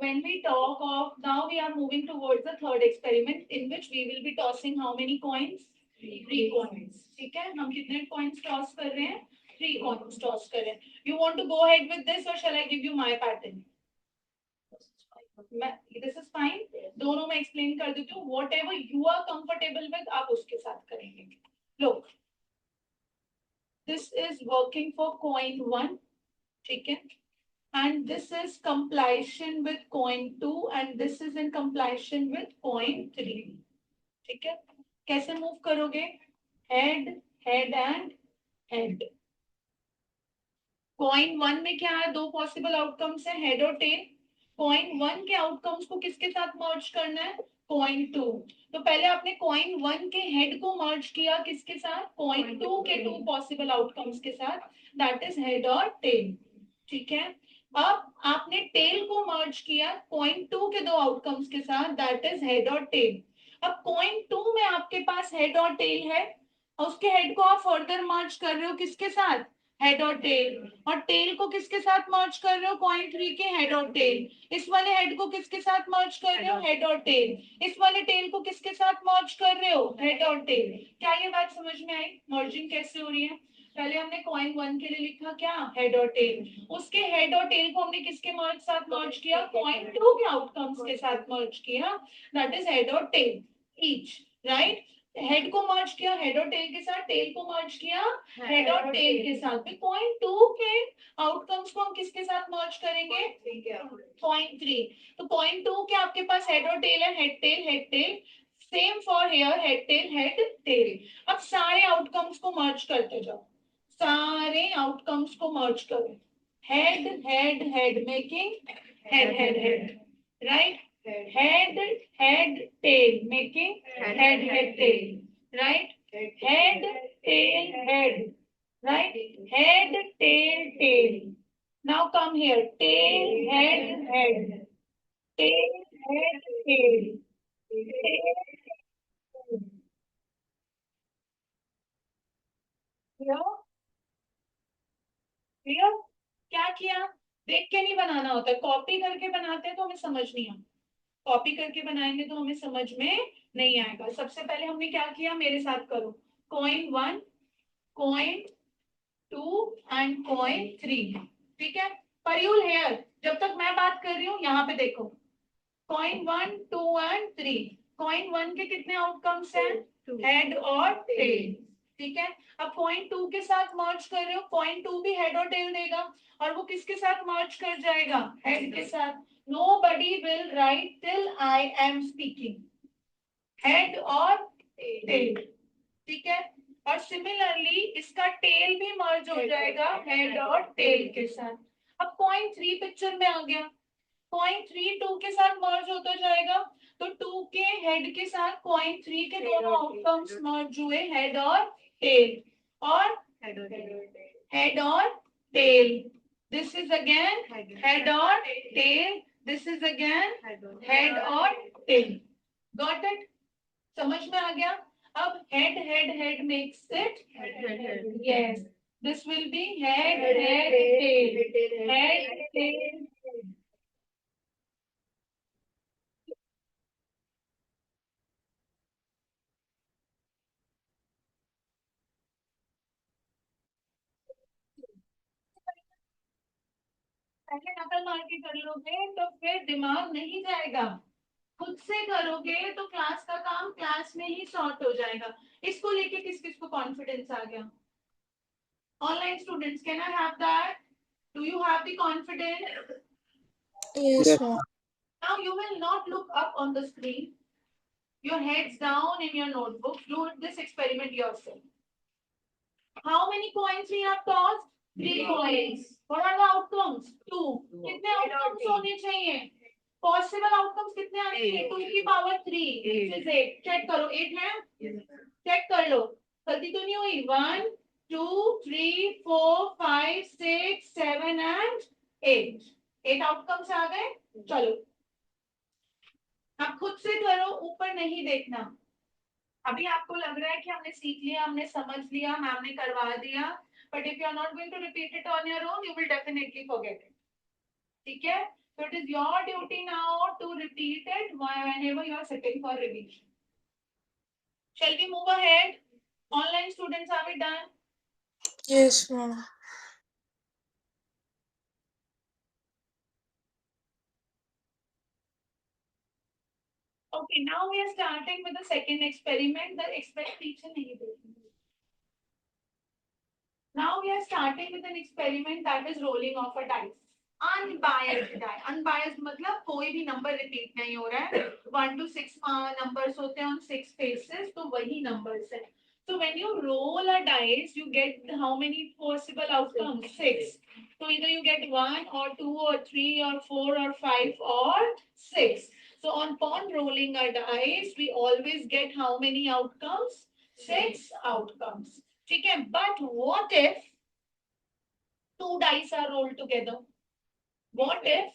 of, now we are moving towards the third experiment in which we will be tossing how many coins? 3 coins. ठीक है, हम कितने coins toss कर रहे हैं? 3 coins toss कर रहे हैं. You want to go ahead with this or shall I give you my pattern? This is fine. दोनों में explain कर देती हूँ. Whatever you are comfortable with, आप उसके साथ करेंगे. Look, this is working for coin 1. ठीक है? And this is completion with coin 2 and this is in completion with coin 3. ठीक है? कैसे मूव करोगे? Head, head and head. Coin 1 में क्या है? 2 पॉसिबल आउटकम्स है, हेड और टेल। कॉइन 1 के आउटकम्स को किसके साथ मर्ज करना है? कॉइन 2। तो पहले आपने कॉइन 1 के हेड को मर्ज किया किसके साथ? कॉइन 2 के 2 पॉसिबल आउटकम्स के साथ, दैट इज हेड और टेल। ठीक है, अब आपने टेल को मर्ज किया कॉइन 2 के 2 आउटकम्स के साथ, दैट इज हेड और टेल। अब कॉइन 2 में आपके पास हेड और टेल है, और उसके हेड को आप फर्दर मर्ज कर रहे हो किसके साथ? हेड और टेल। और टेल को किसके साथ मर्ज कर रहे हो? कॉइन 3 के हेड और टेल। इस वाले हेड को किसके साथ मर्ज कर रहे हो? हेड और टेल। इस वाले टेल को किसके साथ मर्ज कर रहे हो? हेड और टेल। क्या ये बात समझ में आई? मर्जिंग कैसे हो रही है? पहले हमने कॉइन 1 के लिए लिखा क्या? हेड और टेल। उसके हेड और टेल को हमने किसके मर्ज साथ मर्ज किया? कॉइन 2 के आउटकम्स के साथ मर्ज किया, दैट इज हेड और टेल ईच, राइट? हेड को मर्ज किया हेड और टेल के साथ, टेल को मर्ज किया हेड और टेल के साथ। कॉइन 2 के आउटकम्स को हम किसके साथ मर्ज करेंगे? कॉइन 3। तो कॉइन 2 के आपके पास हेड और टेल है, head tail head tail. Same for here, head tail. अब सारे आउटकम्स को मर्ज करते जाओ, सारे आउटकम्स को मर्ज करो। Head head head making head head head, right? Head head tell making head head tell, right? Head tail head, right? Head, tail, tail. Now come here. Tail, head, head. Tail, head, tail. Tail, head. Clear? Clear? क्या किया? देख के नहीं बनाना होता, copy करके बनाते हैं तो हमें समझ नहीं आता। कॉपी करके बनाएंगे तो हमें समझ में नहीं आएगा। सबसे पहले हमने क्या किया, मेरे साथ करो। Coin 1, coin 2 and coin 3। ठीक है, पर यू हेयर, जब तक मैं बात कर रही हूँ यहाँ पे देखो, कॉइन 1, 2 एंड 3। कॉइन 1 के कितने आउटकम्स हैं, हेड और टेल। ठीक है, अब कॉइन 2 के साथ मर्ज कर रहे हो, कॉइन 2 भी हेड और टेल देगा, और वो किसके साथ मर्ज कर जाएगा, हेड के साथ। Nobody will write till I am speaking, head और टेल। ठीक है, और सिमिलरली इसका टेल भी मर्ज हो जाएगा हेड और टेल के साथ। अब कॉइन 3 पिक्चर में आ गया, कॉइन 3 2 के साथ मर्ज होता जाएगा, तो 2 के हेड के साथ कॉइन 3 के दोनों आउटकम्स मर्ज हुए, हेड और टेल, और हेड और tail. This is again head और tail, this is again head और टेल। गॉट इट, समझ में आ गया। अब head head head makes it, yes, this will be head head tail, head tail. पहले नकल मार के कर लोगे तो फिर दिमाग नहीं जाएगा, खुद से करोगे तो क्लास का काम क्लास में ही सॉर्ट हो जाएगा। इसको लेके किस किस को कॉन्फिडेंस आ गया? Online students, can I have that? Do you have the confidence? Yes, ma'am. Now you will not look up on the screen, your heads down in your notebook, do this experiment yourself. How many coins we have tossed? 3 coins. What are the outcomes? 2. कितने outcomes होने चाहिए? Possible outcomes कितने आने चाहिए? 2 की power 3, which is 8. Check करो, 8 है? Check कर लो, गलती तो नहीं हुई? 1, 2, 3, 4, 5, 6, 7 and 8. 8 outcomes आ गए। चलो, आप खुद से करो, ऊपर नहीं देखना। अभी आपको लग रहा है कि हमने सीख लिया, हमने समझ लिया, मैम ने करवा दिया, but if you are not going to repeat it on your own, you will definitely forget it. ठीक है, so it is your duty now to repeat it whenever you are sitting for revision. Shall we move ahead? Online students, are we done? Yes, ma'am. Okay, now we are starting with the second experiment. The expectation nahi dekhi. Now we are starting with an experiment that is rolling off a dice. Unbiased die. Unbiased मतलब कोई भी number repeat नहीं हो रहा है। 1 to 6 numbers होते हैं on 6 faces, तो वही नंबर्स है। So when you roll a dice, you get how many possible outcomes? 6. So either you get 1 or 2 or 3 or 4 or 5 or 6. So upon rolling a dice, we always get how many outcomes? 6 outcomes. ठीक है, but what if 2 dice are rolled together? What if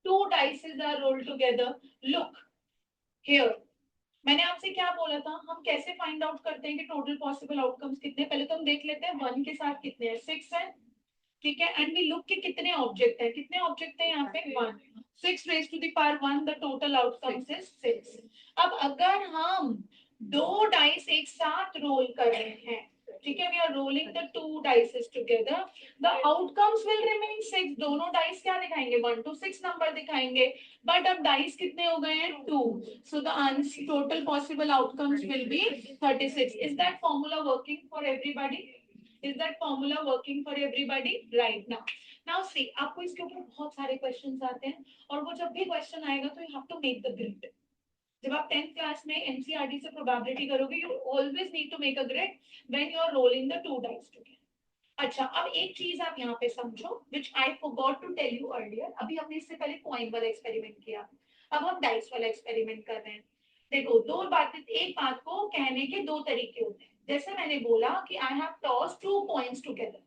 2 dices are rolled together? Look here. मैंने आपसे क्या बोला था, हम कैसे find out करते हैं कि टोटल पॉसिबल आउटकम्स कितने? पहले तो हम देख लेते हैं 1 के साथ कितने हैं, 6 है। ठीक है, एंड वी लुक के कितने ऑब्जेक्ट है, कितने ऑब्जेक्ट है यहाँ पे? 1. 6 raised to the power 1, the total outcomes is 6. अब अगर हम 2 डाइस एक साथ रोल कर रहे हैं, ठीक है, we are rolling the 2 dices together, the outcomes will remain 6. दोनों डाइस क्या दिखाएंगे? 1 to 6 नंबर दिखाएंगे, बट अब डाइस कितने हो गए हैं? 2. So the answer, total possible outcomes will be 36. Is that formula working for everybody? Is that formula working for everybody right now? Now see, आपको इसके ऊपर बहुत सारे क्वेश्चंस आते हैं, और वो जब भी क्वेश्चन आएगा तो you have to make the grid. जब आप 10th क्लास में एनसीईआरटी से प्रोबेबिलिटी करोगे, you always need to make a grid when you are rolling the 2 dice together. अच्छा, अब एक चीज आप यहाँ पे समझो, which I forgot to tell you earlier. अभी हमने इससे पहले कॉइन वाला एक्सपेरिमेंट किया, अब हम डाइस वाला एक्सपेरिमेंट कर रहे हैं। देखो, दो बातें, एक बात को कहने के 2 तरीके होते हैं। जैसे मैंने बोला कि I have tossed 2 coins together,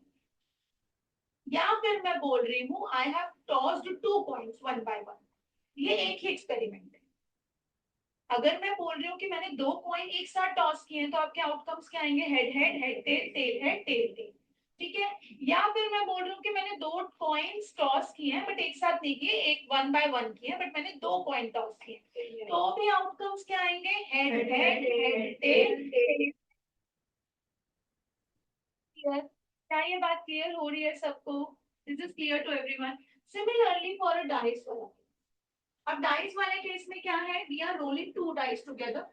या फिर मैं बोल रही हूँ I have tossed 2 coins one by one. ये एक ही एक्सपेरिमेंट है। अगर मैं बोल रही हूँ कि मैंने 2 कॉइन एक साथ टॉस किए हैं, तो आपके आउटकम्स क्या आएंगे? Head head, head tail, tail head, tail tail. ठीक है, या फिर मैं बोल रही हूँ कि मैंने 2 कॉइन्स टॉस किए हैं बट एक साथ नहीं किए, एक 1 बाय 1 किए हैं बट मैंने 2 कॉइन टॉस किए, तो भी आउटकम्स क्या आएंगे? Head head head tail. Clear? क्या ये बात क्लियर हो रही है सबको? This is clear to everyone? Similarly for a dice वाला, अब डाइस वाले केस में क्या है? We are rolling 2 dice together,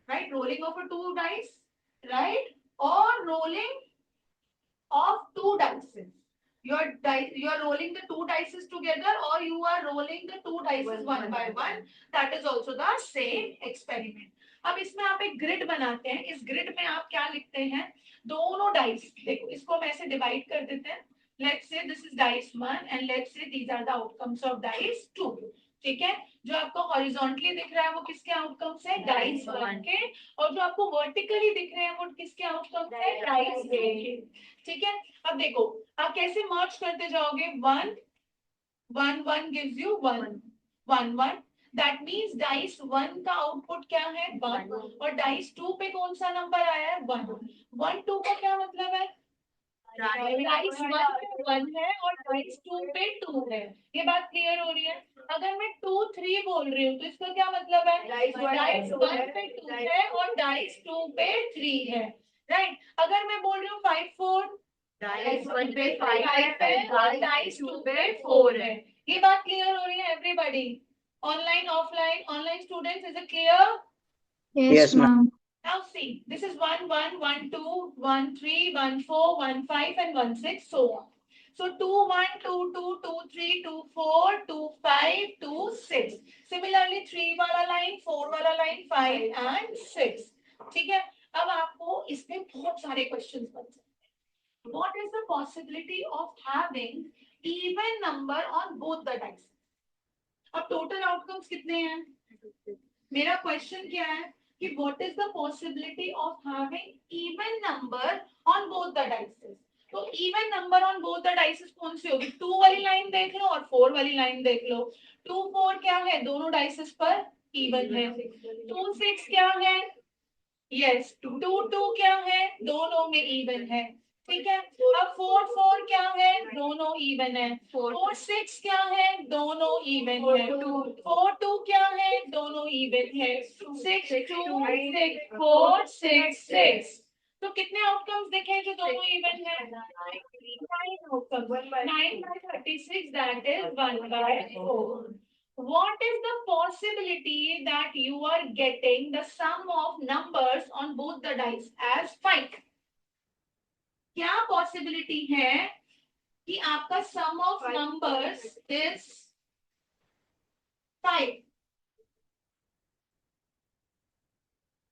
right? Rolling of 2 dice, right? और rolling of 2 dices. You are rolling the 2 dices together, or you are rolling the 2 dices one by one. That is also the same experiment. अब इसमें आप एक grid बनाते हैं, इस grid में आप क्या लिखते हैं? दोनों डाइस, देखो इसको हम ऐसे डिवाइड कर देते हैं. Let's say this is dice 1 and let's say these are the outcomes of dice 2. ठीक है, जो आपको हॉरिजॉन्टली दिख रहा है वो किसके आउटकम्स है? डाइस 1 के, और जो आपको वर्टिकली दिख रहे हैं वो किसके आउटकम्स है? डाइस 2 के. ठीक है, अब देखो आप कैसे मर्ज करते जाओगे? 1 1 1 gives you 1 1 1. That means dice 1 का आउटपुट क्या है? 1, और डाइस 2 पे कौन सा नंबर आया है? 1 1 2 का क्या मतलब है? डाइस 1 पे 1 है और डाइस 2 पे 2 है. ये बात क्लियर हो रही है? अगर मैं 2 3 बोल रही हूँ तो इसका क्या मतलब है? डाइस 1 पे 2 है और डाइस 2 पे 3 है, राइट? अगर मैं बोल रही हूँ 5 4, डाइस 1 पे 5 है और डाइस 2 पे 4 है. ये बात क्लियर हो रही है everybody? Online offline, online students, is it clear? Yes, ma'am. Now see, this is 1 1 1 2 1 3 1 4 1 5 and 1 6, so on. So 2 1 2 2 2 3 2 4 2 5 2 6. Similarly 3 वाला लाइन, 4 वाला लाइन, 5 and 6. ठीक है, अब आपको इसमें बहुत सारे क्वेश्चंस बन सकते हैं. What is the possibility of having even number on both the dice? अब टोटल आउटकम्स कितने हैं? मेरा क्वेश्चन क्या है कि what is the possibility of having even number on both the dices? तो even number on both the dices कौन सी होगी? 2 वाली लाइन देख लो और 4 वाली लाइन देख लो. 2 4 क्या है? दोनों dices पर even है. 2 6 क्या है? यस. 2 2 क्या है? दोनों में even है. ठीक है, अब 4 4 क्या है? दोनों even है. 4 6 क्या है? दोनों even है. 4 2 क्या है? दोनों even है. 6 2 6 4 6 6. तो कितने आउटकम्स देखे जो दोनों even है? 9 outcomes. 9 by 36, that is 1 by 4. What is the possibility that you are getting the sum of numbers on both the dice as 5? क्या possibility है कि आपका sum of numbers is 5?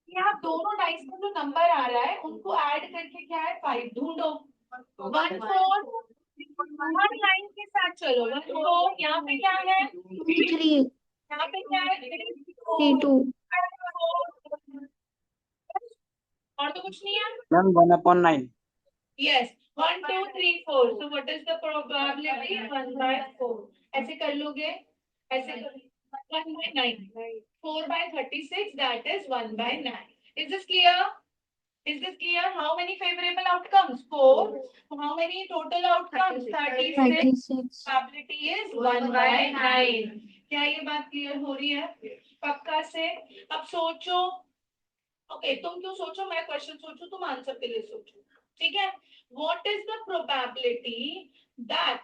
कि आप दोनों डाइस में जो नंबर आ रहा है उनको ऐड करके क्या है? 5 ढूंढो. 1 4 हर लाइन के साथ चलो. 1 4 यहाँ पे क्या है? 3, यहाँ पे क्या है? 3, 2. और तो कुछ नहीं है. Ma'am, 1/9. Yes, 1 2 3 4. So what is the probability? 1 by 4. ऐसे कर लोगे? ऐसे कर 1 by 9. 4 by 36, that is 1 by 9. Is this clear? Is this clear? How many favorable outcomes? 4. How many total outcomes? 36. 36. Probability is 1 by 9. क्या ये बात क्लियर हो रही है पक्का से? अब सोचो. ओके, तुम क्यों सोचो, मैं क्वेश्चन सोचूं, तुम आंसर के लिए सोचो. ठीक है, what is the probability that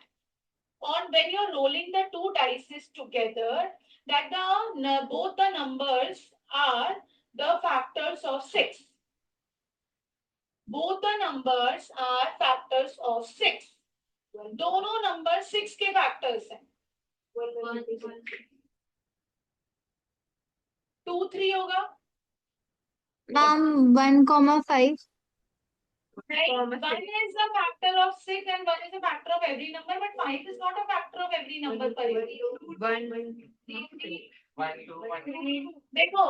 on when you're rolling the 2 dices together that both the numbers are the factors of 6? Both the numbers are factors of 6. दोनों नंबर 6 के फैक्टर्स हैं. 2 3 होगा. Ma'am, 1,5. Right? 1 is a factor of 6 and 1 is a factor of every number, but 5 is not a factor of every number. देखो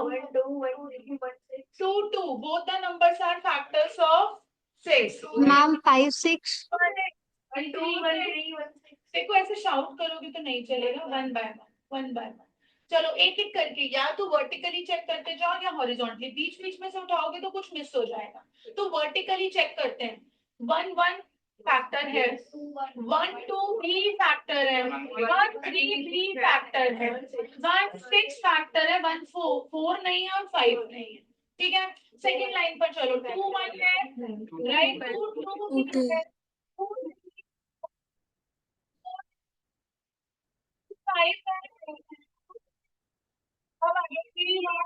2 2, both the numbers are factors of 6. Ma'am, 5 6. 1 2 1 3 1 6. देखो ऐसे shout करोगे तो नहीं चलेगा. 1 by 1 by 1. चलो एक एक करके या तो वर्टिकली चेक करते जाओ या हॉरिजॉन्टली. बीच बीच में से उठाओगे तो कुछ मिस हो जाएगा. तो वर्टिकली चेक करते हैं. 1 1 फैक्टर है, 1 2 भी फैक्टर है, 1 3 भी फैक्टर है, 1 6 फैक्टर है, 1 4 नहीं है और 5 नहीं है। ठीक है, सेकंड लाइन पर चलो, 2 1 है, राइट, 2 2 है, 5 है, अब आगे 3 है,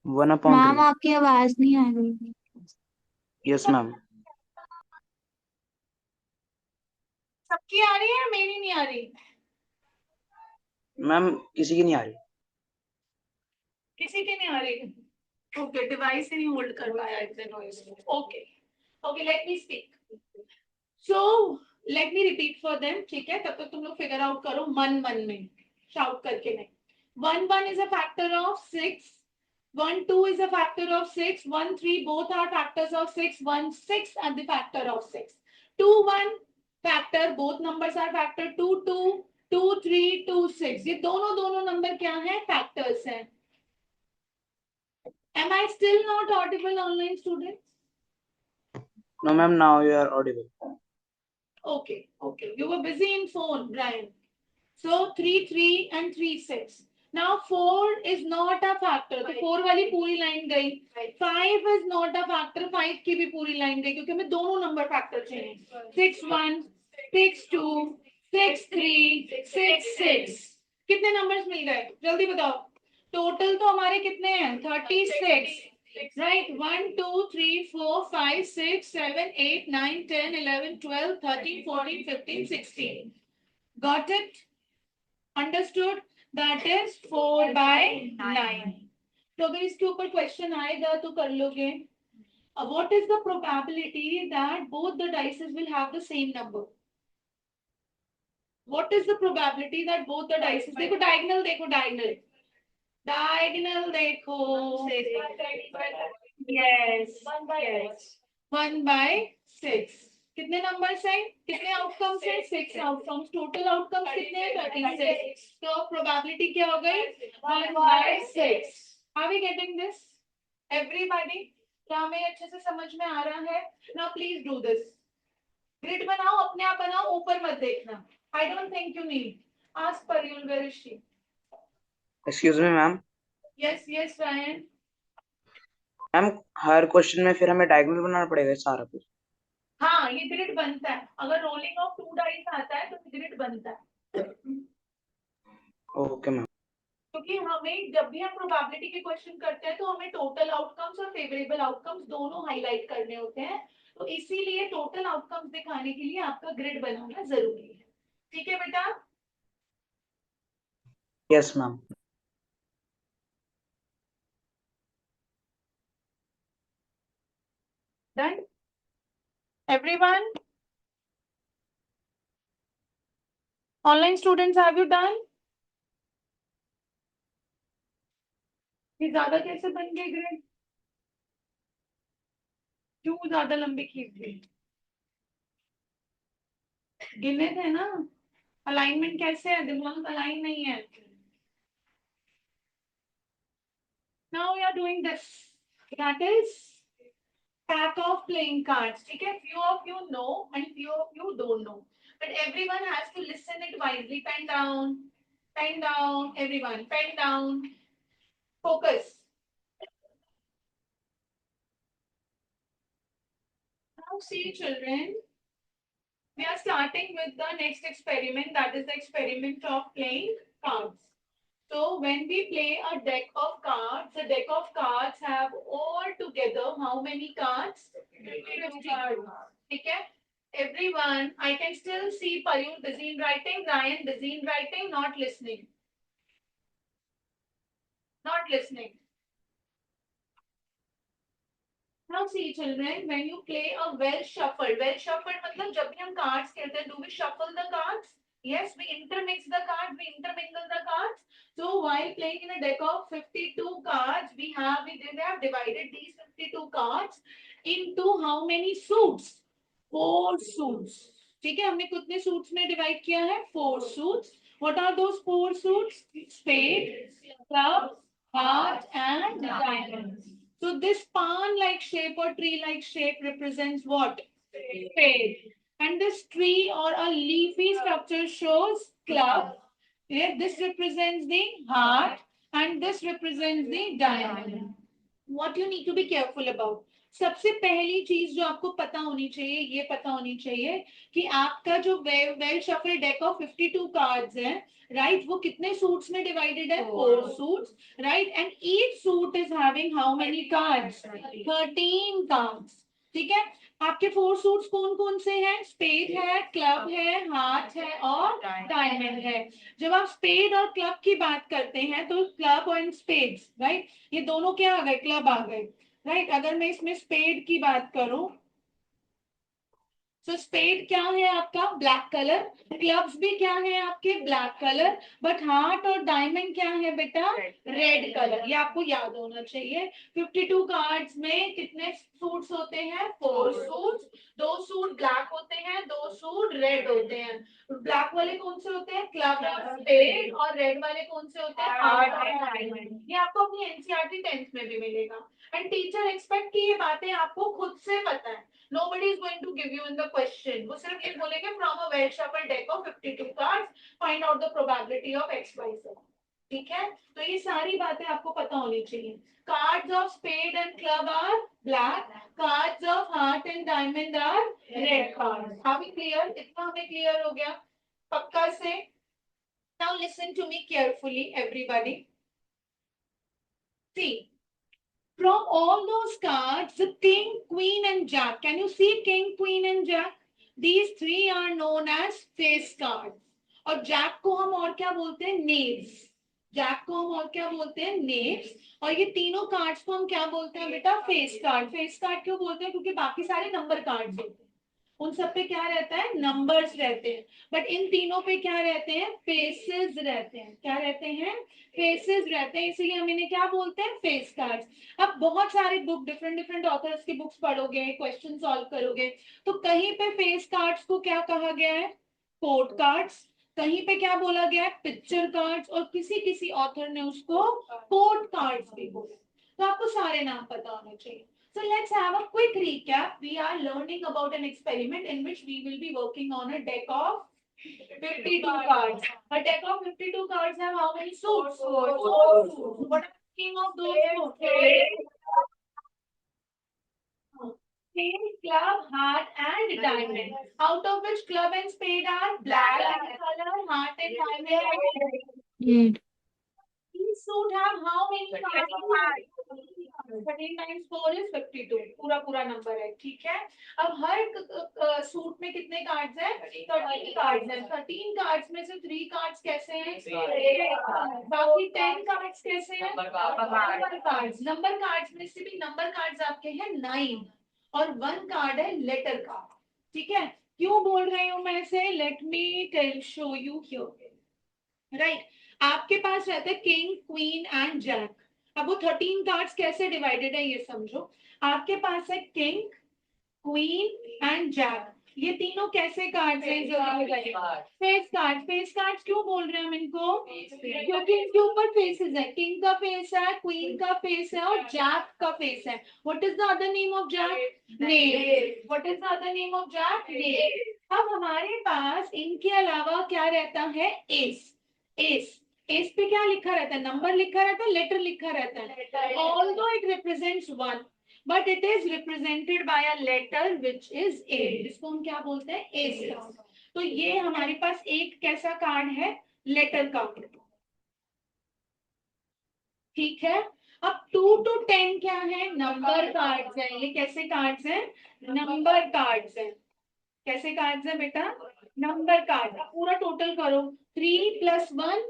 1/3। मैम आपकी आवाज नहीं आ रही। Yes ma'am. सबकी आ रही है, मेरी नहीं आ रही? मैम किसी की नहीं आ रही। किसी की नहीं आ रही? ओके, डिवाइस ही नहीं होल्ड कर पाया इतने noise. Okay okay, let me speak. So let me repeat for them, ठीक है, तब तक तुम लोग फिगर आउट करो मन मन में, शाउट करके नहीं। 1 1 is a factor of 6, 1 2 is a factor of 6, 1 3 both are factors of 6, 1 6 are the factor of 6, 2 1 factor, both numbers are factor, 2 2 2 3 2 6, ये दोनों दोनों नंबर क्या है, फैक्टर्स हैं। Am I still not audible, online students? No ma'am, now you are audible. Okay, okay. You were busy in phone, Brian. So 3 3 and 3 6. Now 4 is not a factor. तो 4 वाली पूरी line गई. 5 is not a factor. 5 की भी पूरी line गई क्योंकि हमें दोनों नंबर फैक्टर चाहिए. 6 1, 6 2, 6 3, 6 6. कितने नंबर्स मिल गए? जल्दी बताओ. टोटल तो हमारे कितने हैं? 36. Right, 1 2 3 4 5 6 7 8 9 10 11 12 13 14 15 16. Got it? Understood? That is 4 by 9. तो अगर इसके ऊपर क्वेश्चन आएगा तो कर लोगे. What is the probability that both the dices will have the same number? What is the probability that both the dices, देखो diagonal, देखो diagonal, diagonal देखो, yes, yes, 1 by 6. कितने नंबर्स हैं, कितने आउटकम्स हैं, 6 आउटकम्स, टोटल आउटकम्स कितने हैं, 36. तो प्रोबेबिलिटी क्या हो गई, 1 by 6. Are we getting this, everybody? क्या हमें अच्छे से समझ में आ रहा है? Now please do this. Grid बनाओ, अपने आप बनाओ, ऊपर मत देखना. I don't think you need. Ask Parul, where is she? Excuse me ma'am. Yes, yes, Ryan. Ma'am her question में फिर हमें डायगोनल बनाना पड़ेगा सारा कुछ. हाँ, ये ग्रिड बनता है. अगर रोलिंग ऑफ 2 डाइस आता है तो ग्रिड बनता है. Okay ma'am. क्योंकि हमें जब भी हम प्रोबेबिलिटी के क्वेश्चन करते हैं तो हमें टोटल आउटकम्स और फेवरेबल आउटकम्स दोनों हाईलाइट करने होते हैं. तो इसीलिए टोटल आउटकम्स दिखाने के लिए आपका ग्रिड बनाना जरूरी है. ठीक है बेटा? Yes ma'am. Done? Everyone? Online students, have you done? ये ज्यादा कैसे बन गए ग्रिड? क्यों ज्यादा लंबी खींच दी? गिने थे ना. अलाइनमेंट कैसे है, दिमाग अलाइन नहीं है. Now we are doing this. That is pack of playing cards. ठीक है, few of you know and few of you don't know. But everyone has to listen it wisely. Pen down. Pen down. Everyone, pen down. Focus. Now see children. We are starting with the next experiment, that is the experiment of playing cards. So when we play a deck of cards, the deck of cards have all together how many cards? 50 cards. Okay? Everyone, I can still see Payur busy in writing, Ryan busy in writing, not listening. Not listening. Now see children, when you play a well shuffled मतलब जब भी हम cards खेलते हैं, do we shuffle the cards? Yes, we intermix the cards, we intermingle the cards. So while playing in a deck of 52 cards, we have divided these 52 cards into how many suits? 4 suits. ठीक है, हमने कितने suits में divide किया है? 4 suits. What are those 4 suits? Spade, club, heart and diamond. So this pan-like shape or tree-like shape represents what? Spade. And this tree or a leafy structure shows club. Yeah, this represents the heart and this represents the diamond. What you need to be careful about. सबसे पहली चीज जो आपको पता होनी चाहिए, ये पता होनी चाहिए कि आपका जो well shuffle deck of 52 cards है, राइट, वो कितने सूट्स में डिवाइडेड है? 4 suits, right, and each suit is having how many cards? 13 cards. ठीक है. आपके 4 सूट्स कौन कौन से हैं? स्पेड है, क्लब है, हार्ट है और डायमंड है. जब आप स्पेड और क्लब की बात करते हैं तो क्लब एंड स्पेड्स, राइट, ये दोनों क्या आ गए? क्लब आ गए, राइट. अगर मैं इसमें स्पेड की बात करूं, सो स्पेड क्या है आपका? Black colour. क्लब्स भी क्या है आपके? Black colour. बट हार्ट और डायमंड क्या है बेटा? Red colour. ये आपको याद होना चाहिए. 52 कार्ड्स में कितने सूट्स होते हैं? 4 सूट्स. 2 सूट ब्लैक होते हैं, 2 सूट रेड होते हैं. ब्लैक वाले कौन से होते हैं? क्लब और स्पेड. और रेड वाले कौन से होते हैं? हार्ट और डायमंड. ये आपको अपनी एनसीईआरटी 10th में भी मिलेगा. एंड टीचर एक्सपेक्ट की ये बातें आपको खुद से पता है. Nobody is going to give you in the question. वो सिर्फ ये बोलेंगे from a well shuffled deck of 52 cards, find out the probability of X, Y, Z. ठीक है. तो ये सारी बातें आपको पता होनी चाहिए. Cards of spade and club are black. Cards of heart and diamond are red cards. Are we clear? इतना हमें clear हो गया पक्का से. Now listen to me carefully, everybody. See. From all those cards, the king, queen and jack. Can you see king, queen and jack? These three are known as face cards. और jack को हम और क्या बोलते हैं? knaves. jack को हम और क्या बोलते हैं? knaves. और ये तीनों कार्ड्स को हम क्या बोलते हैं बेटा? Face card. फेस कार्ड क्यों बोलते हैं? क्योंकि बाकी सारे नंबर कार्ड्स होते हैं, उन सब पे क्या रहता है? नंबर्स रहते हैं. बट इन तीनों पे क्या रहते हैं? फेसेस रहते हैं. क्या रहते हैं? फेसेस रहते हैं. इसीलिए हम इन्हें क्या बोलते हैं? Face cards. अब बहुत सारे बुक, डिफरेंट ऑथर्स की बुक्स पढ़ोगे, क्वेश्चन सॉल्व करोगे, तो कहीं पे फेस कार्ड्स को क्या कहा गया है? Code cards. कहीं पे क्या बोला गया है? Picture cards. और किसी किसी ऑथर ने उसको कोड कार्ड्स भी बोला. तो आपको सारे नाम पता होने चाहिए. So let's have a quick recap. We are learning about an experiment in which we will be working on a deck of 52 cards. A deck of 52 cards have how many suits? 4 suits. What are the name of those suits? Spade, club, heart and diamond. Out of which club and spade are black in color, heart and diamond are red. Red. Each suit have how many cards? 13 times 4 is 52. पूरा number है. ठीक है. अब हर suit में कितने cards हैं? 13 cards हैं. 13 cards में से 3 कार्ड्स कैसे हैं? बाकी 10 कार्ड्स कैसे हैं? Number cards. नंबर कार्ड्स में से भी नंबर कार्ड्स आपके हैं 9 और 1 कार्ड है लेटर कार्ड. ठीक है. क्यों बोल रही हूं मैं इसे? Let me tell show you here. Right. आपके पास रहते हैं किंग, क्वीन एंड जैक. अब वो 13 कार्ड्स कैसे डिवाइडेड है ये समझो. आपके पास है किंग, क्वीन एंड जैक. ये तीनों कैसे कार्ड्स हैं? Face card. फेस कार्ड्स क्यों बोल रहे हैं हम इनको? क्योंकि इनके ऊपर फेसेस है. किंग का फेस है, क्वीन का फेस है और जैक का फेस है. What is the other name of jack? Name. What is the other name of jack? Name. अब हमारे पास इनके अलावा क्या रहता है? एस. एस. एस पे क्या लिखा रहता है? नंबर लिखा रहता है, लेटर लिखा रहता है. Although it represents 1, but it is represented by a letter which is A. इसको हम क्या बोलते हैं? Ace card. तो ये हमारे पास एक कैसा कार्ड है? Letter card. ठीक है. अब 2 to 10 क्या है? नंबर कार्ड्स हैं. ये कैसे कार्ड्स हैं? नंबर कार्ड्स हैं. कैसे कार्ड्स हैं बेटा? Number card. अब पूरा टोटल करो. 3 + 1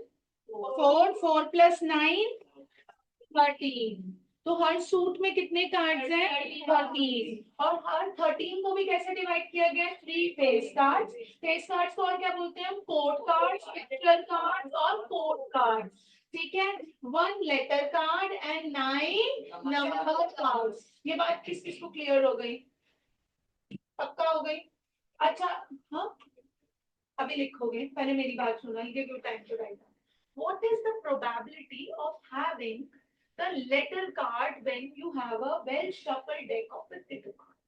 4, 4 + 9 13. तो हर सूट में कितने कार्ड्स हैं? 13. और हर 13 को भी कैसे डिवाइड किया गया? 3 फेस कार्ड्स. फेस कार्ड्स को और क्या बोलते हैं? कोड कार्ड्स, पिक्चर कार्ड्स और कोड कार्ड्स. ठीक है. 1 letter card and 9 number cards. ये बात किस किस को क्लियर हो गई? पक्का हो गई? अच्छा. हाँ, अभी लिखोगे. पहले मेरी बात सुनो. I'll give you time to write down. What is the probability of having the letter card when you have a well shuffled deck of 52 cards?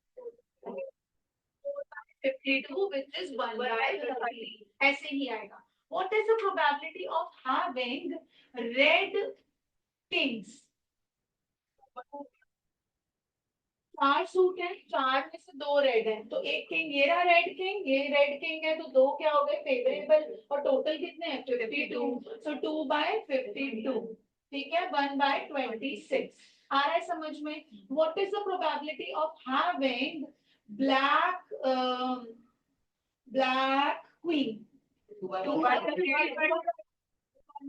52, which is 1 by 30. ऐसे ही आएगा. What is the probability of having red kings? चार suit है, चार में से दो red है, तो एक किंग, ये रहा रेड किंग, ये रेड किंग है, तो दो क्या हो गए फेवरेबल, और टोटल कितने हैं 52, सो 2 बाय 52. ठीक है, 1 बाय 26. आ रहा है समझ में? What is the probability of having black black queen? 2 by 1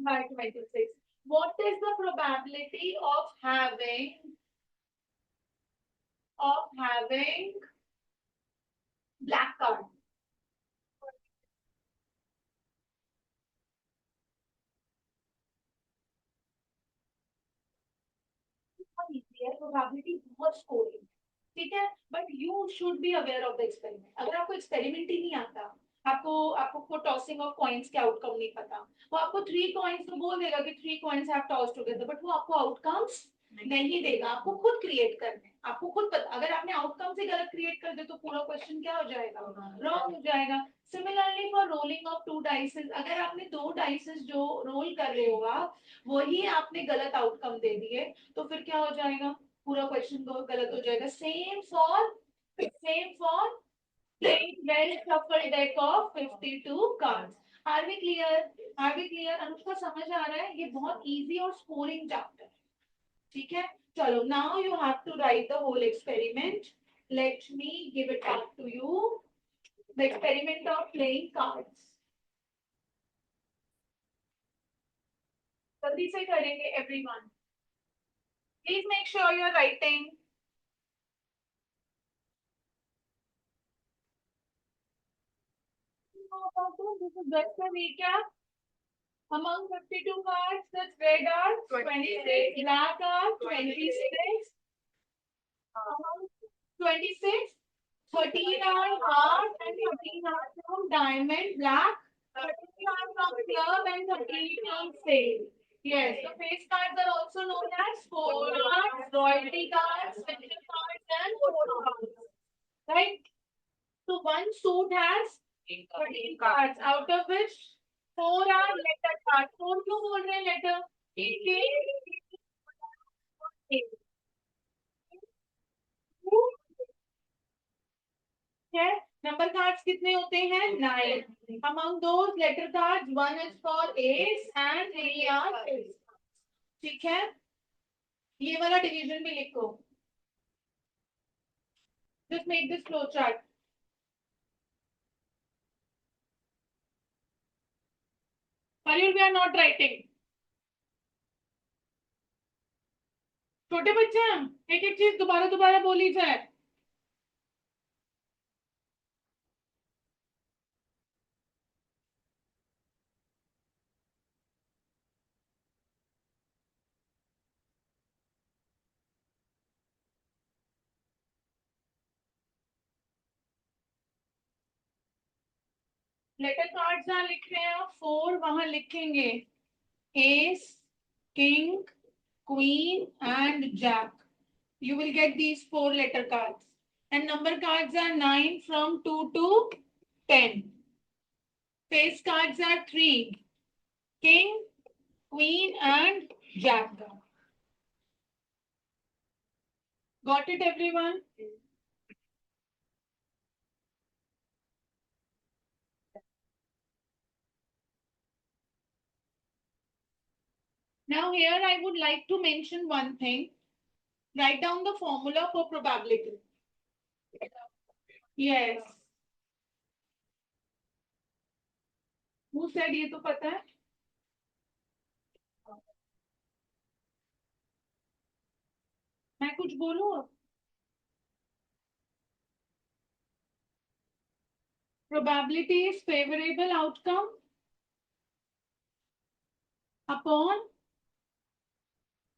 by 26. What is the probability of having black card? बहुत easy है, probability बहुत scoring. ठीक है, but you should be aware of the experiment. अगर आपको एक्सपेरिमेंट ही नहीं आता, आपको टॉसिंग ऑफ कॉइन्स के आउटकम नहीं पता, वो आपको 3 कॉइन्स तो बोल देगा कि 3 coins have tossed together, but वो आपको आउटकम्स नहीं देगा. आपको खुद क्रिएट करना है, आपको खुद पता. अगर आपने आउटकम से गलत क्रिएट कर दे तो पूरा क्वेश्चन क्या हो जाएगा, रॉन्ग हो जाएगा. Similarly for rolling of 2 dices, अगर आपने 2 डाइसेस जो रोल कर रहे हो आप, वही आपने गलत आउटकम दे दिए, तो फिर क्या हो जाएगा, पूरा क्वेश्चन गलत हो जाएगा. Same for playing well shuffled deck of 52 cards. Are we clear? Anushka समझ आ रहा है? ये बहुत इजी और स्कोरिंग चैप्टर है. ठीक है, चलो, now you have to write the whole experiment. Let me give it back to you. The experiment of playing cards. जल्दी से करेंगे everyone. Please make sure you are writing. This is just a recap. Among 52 cards, the red are 26, black are 26. Among 26, 13 are heart and 13 are from diamond black. 13 are from club and 13 from spade. Yes, the face cards are also known as score cards, royalty cards, special cards, and court cards. Right? So one suit has 13 cards, out of which 4 are letter cards. 4 क्यों बोल रहे हैं letter? है. Number cards कितने होते हैं? 9. Among those letter cards, 1 is for ace and 3 are ace. ठीक है, ये वाला डिवीजन भी लिखो. Just make this flow chart. Parul, we are not writing. छोटे बच्चे हैं, एक एक चीज दोबारा दोबारा बोली जाए. लेटर कार्ड्स जहाँ लिख रहे हैं 4, वहां लिखेंगे S, king, queen and jack. You will get these 4 letter cards. And number cards are 9 from 2 to 10. Face cards are 3. King, queen and jack. Got it everyone? Now here I would like to mention one thing. Write down the formula for probability. Yes. Who said ये तो पता है? मैं कुछ बोलूं? Probability is favorable outcome upon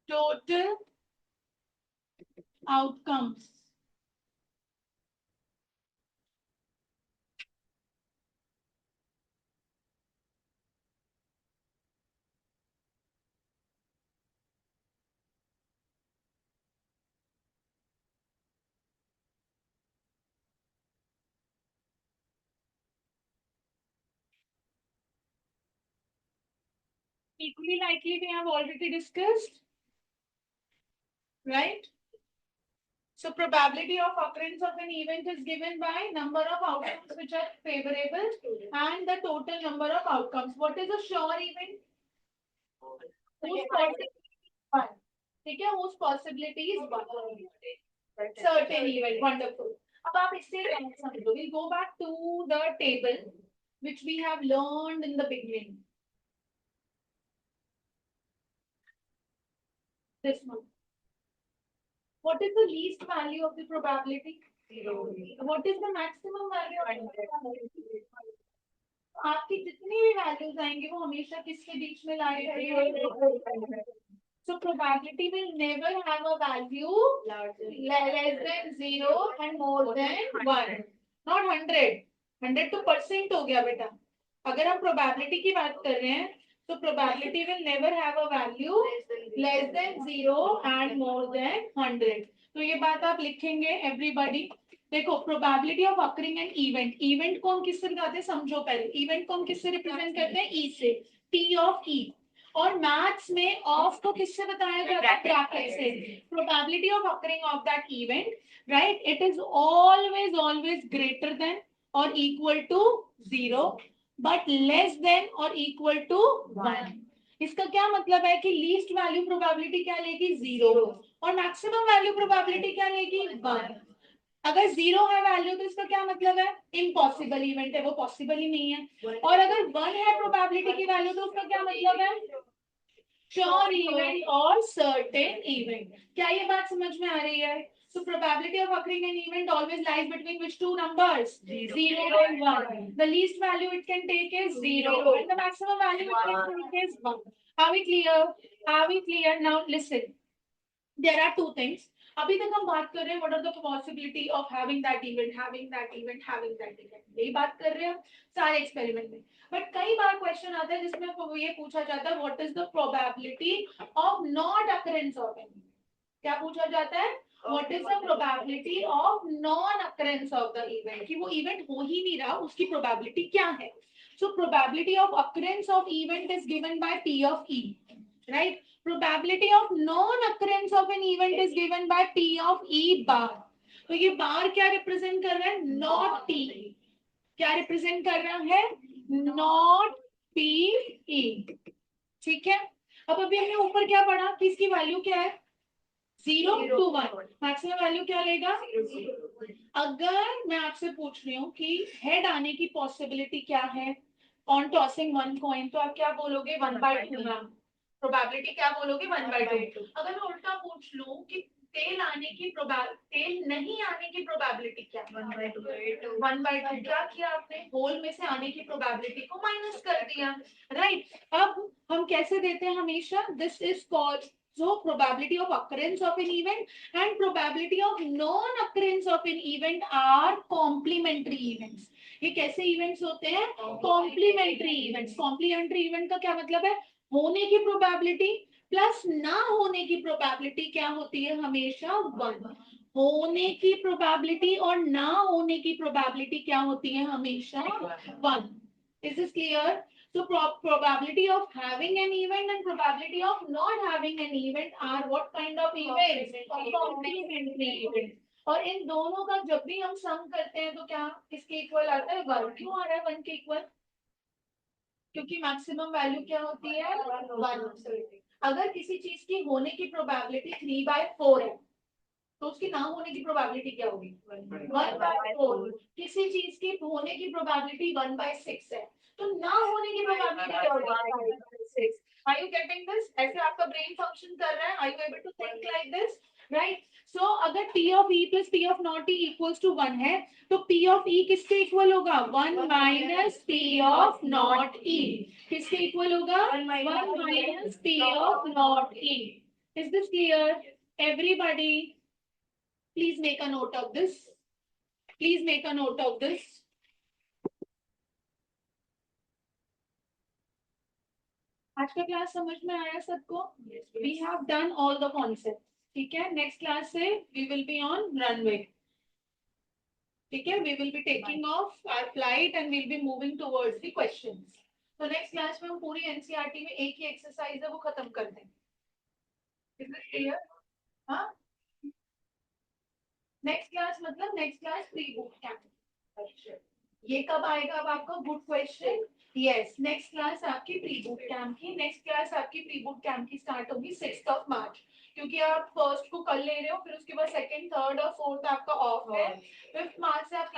total outcomes. Equally likely we have already discussed, right? So probability of occurrence of an event is given by number of outcomes which are favorable and the total number of outcomes. What is a sure event? Whose possibility is one? ठीक है, whose possibility is one? Certain event. Wonderful. अब आप इससे समझो. We'll go back to the table which we have learned in the beginning. This one. What is the least value of the probability? 0. What is the maximum value of the probability? आपकी जितनी भी values आएंगे वो हमेशा किसके बीच में लाएगा? So probability will never have a value less than 0 and more than 1. Not 100. 100 तो percent हो गया बेटा. अगर हम probability की बात कर रहे हैं तो probability will never have a value less than 0 and more than 100. तो ये बात आप लिखेंगे everybody. देखो probability of occurring an event को हम किससे बताते हैं समझो पहले. event को हम किससे रिप्रेजेंट करते हैं? E से. P of E. और मैथ्स में ऑफ को किससे बताया जाता है? ब्रैकेट से. probability of occurring of that event, right? It is always greater than or equal to 0 but less than or equal to 1. इसका क्या मतलब है कि लीस्ट वैल्यू प्रोबेबिलिटी क्या लेगी? 0 और मैक्सिमम वैल्यू प्रोबेबिलिटी क्या लेगी? 1. अगर 0 है वैल्यू तो इसका क्या मतलब है? इम्पॉसिबल इवेंट है, वो पॉसिबल ही नहीं है. और अगर 1 है प्रोबेबिलिटी की वैल्यू तो उसका क्या मतलब है? श्योर इवेंट और सर्टेन इवेंट. क्या ये बात समझ में आ रही है? So probability of occurring an event always lies between which two numbers? 0 and 1. The least value it can take is 0 and the maximum value it can take is 1. Are we clear? Are we clear? Now listen. There are two things. अभी तक हम बात कर रहे हैं what are the possibility of having that event. यही बात कर रहे हैं सारे एक्सपेरिमेंट में. बट कई बार क्वेश्चन आता है जिसमें ये पूछा जाता है what is the probability of not occurrence of an event. क्या पूछा जाता है? What is the probability of non occurrence of the event? कि वो event हो ही नहीं रहा, उसकी probability क्या है? So probability of occurrence of event is given by P of E, right? Probability of non occurrence of an event is given by P of E bar. तो ये बार क्या रिप्रेजेंट कर रहा है? Not T. क्या represent कर रहा है? Not PE. ठीक है. अब अभी हमने ऊपर क्या पढ़ा कि इसकी वैल्यू क्या है? 0 to 1. मैक्सिमम वैल्यू क्या लेगा? अगर मैं आपसे पूछ रही हूँ कि हेड आने की पॉसिबिलिटी क्या है ऑन टॉसिंग वन कॉइन, तो आप क्या बोलोगे? 1/2 मैम. प्रोबेबिलिटी क्या बोलोगे? 1/2. अगर मैं उल्टा पूछ लूं कि टेल आने की टेल नहीं आने की प्रोबेबिलिटी क्या है? 1/2. क्या किया आपने? होल में से आने की प्रोबेबिलिटी को माइनस कर दिया, राइट? अब हम कैसे देते हैं हमेशा? This is called so probability of occurrence of an event and probability of non occurrence of an event are complementary events. ये कैसे events होते हैं? Complementary events. Complementary event का क्या मतलब है? होने की प्रोबेबिलिटी प्लस ना होने की प्रोबेबिलिटी क्या होती है? हमेशा 1. होने की प्रोबेबिलिटी और ना होने की प्रोबेबिलिटी क्या होती है? हमेशा 1. Is this clear? So probability of having an event and probability of not having an event are what kind of events? Complementary events. और इन दोनों का जब भी हम सम करते हैं तो क्या इसके इक्वल आता है? 1. क्यों आ रहा है 1 के इक्वल? क्योंकि मैक्सिमम वैल्यू क्या होती है? 1. अगर किसी चीज की होने की प्रोबेबिलिटी 3/4 है तो उसकी ना होने की प्रोबेबिलिटी क्या होगी? 1/4. किसी चीज की होने की प्रोबेबिलिटी 1/6 है तो ना होने की प्रोबेबिलिटी क्या होगी? 1/6. Are you getting this? ऐसे आपका ब्रेन फंक्शन कर रहा है? Are you able to think like this? Right? So अगर P of E plus P of not E equals to 1 है तो P of E किसके इक्वल होगा? 1 minus P of not E. किसके इक्वल होगा? 1 minus P of not E. Is this clear? Everybody, please make a note of this. Please make a note of this. आज का class समझ में आया सबको? We have done all the concepts. ठीक है. नेक्स्ट क्लास से we will be on runway. ठीक है. We will be taking off our flight and we'll be moving towards the questions. तो नेक्स्ट क्लास में हम पूरी एनसीईआरटी में एक ही एक्सरसाइज है वो खत्म कर देंगे। Is it clear? हाँ, नेक्स्ट क्लास मतलब next class pre book camp. ये कब आएगा अब आपका good question. Yes, next class आपकी प्री बुक कैंप की, नेक्स्ट क्लास आपकी प्री बुक कैंप की स्टार्ट होगी 6 मार्च, क्योंकि आप फर्स्ट को कल ले रहे हो, फिर उसके बाद सेकंड, थर्ड और फोर्थ आपका ऑफ है। 5 मार्च से आप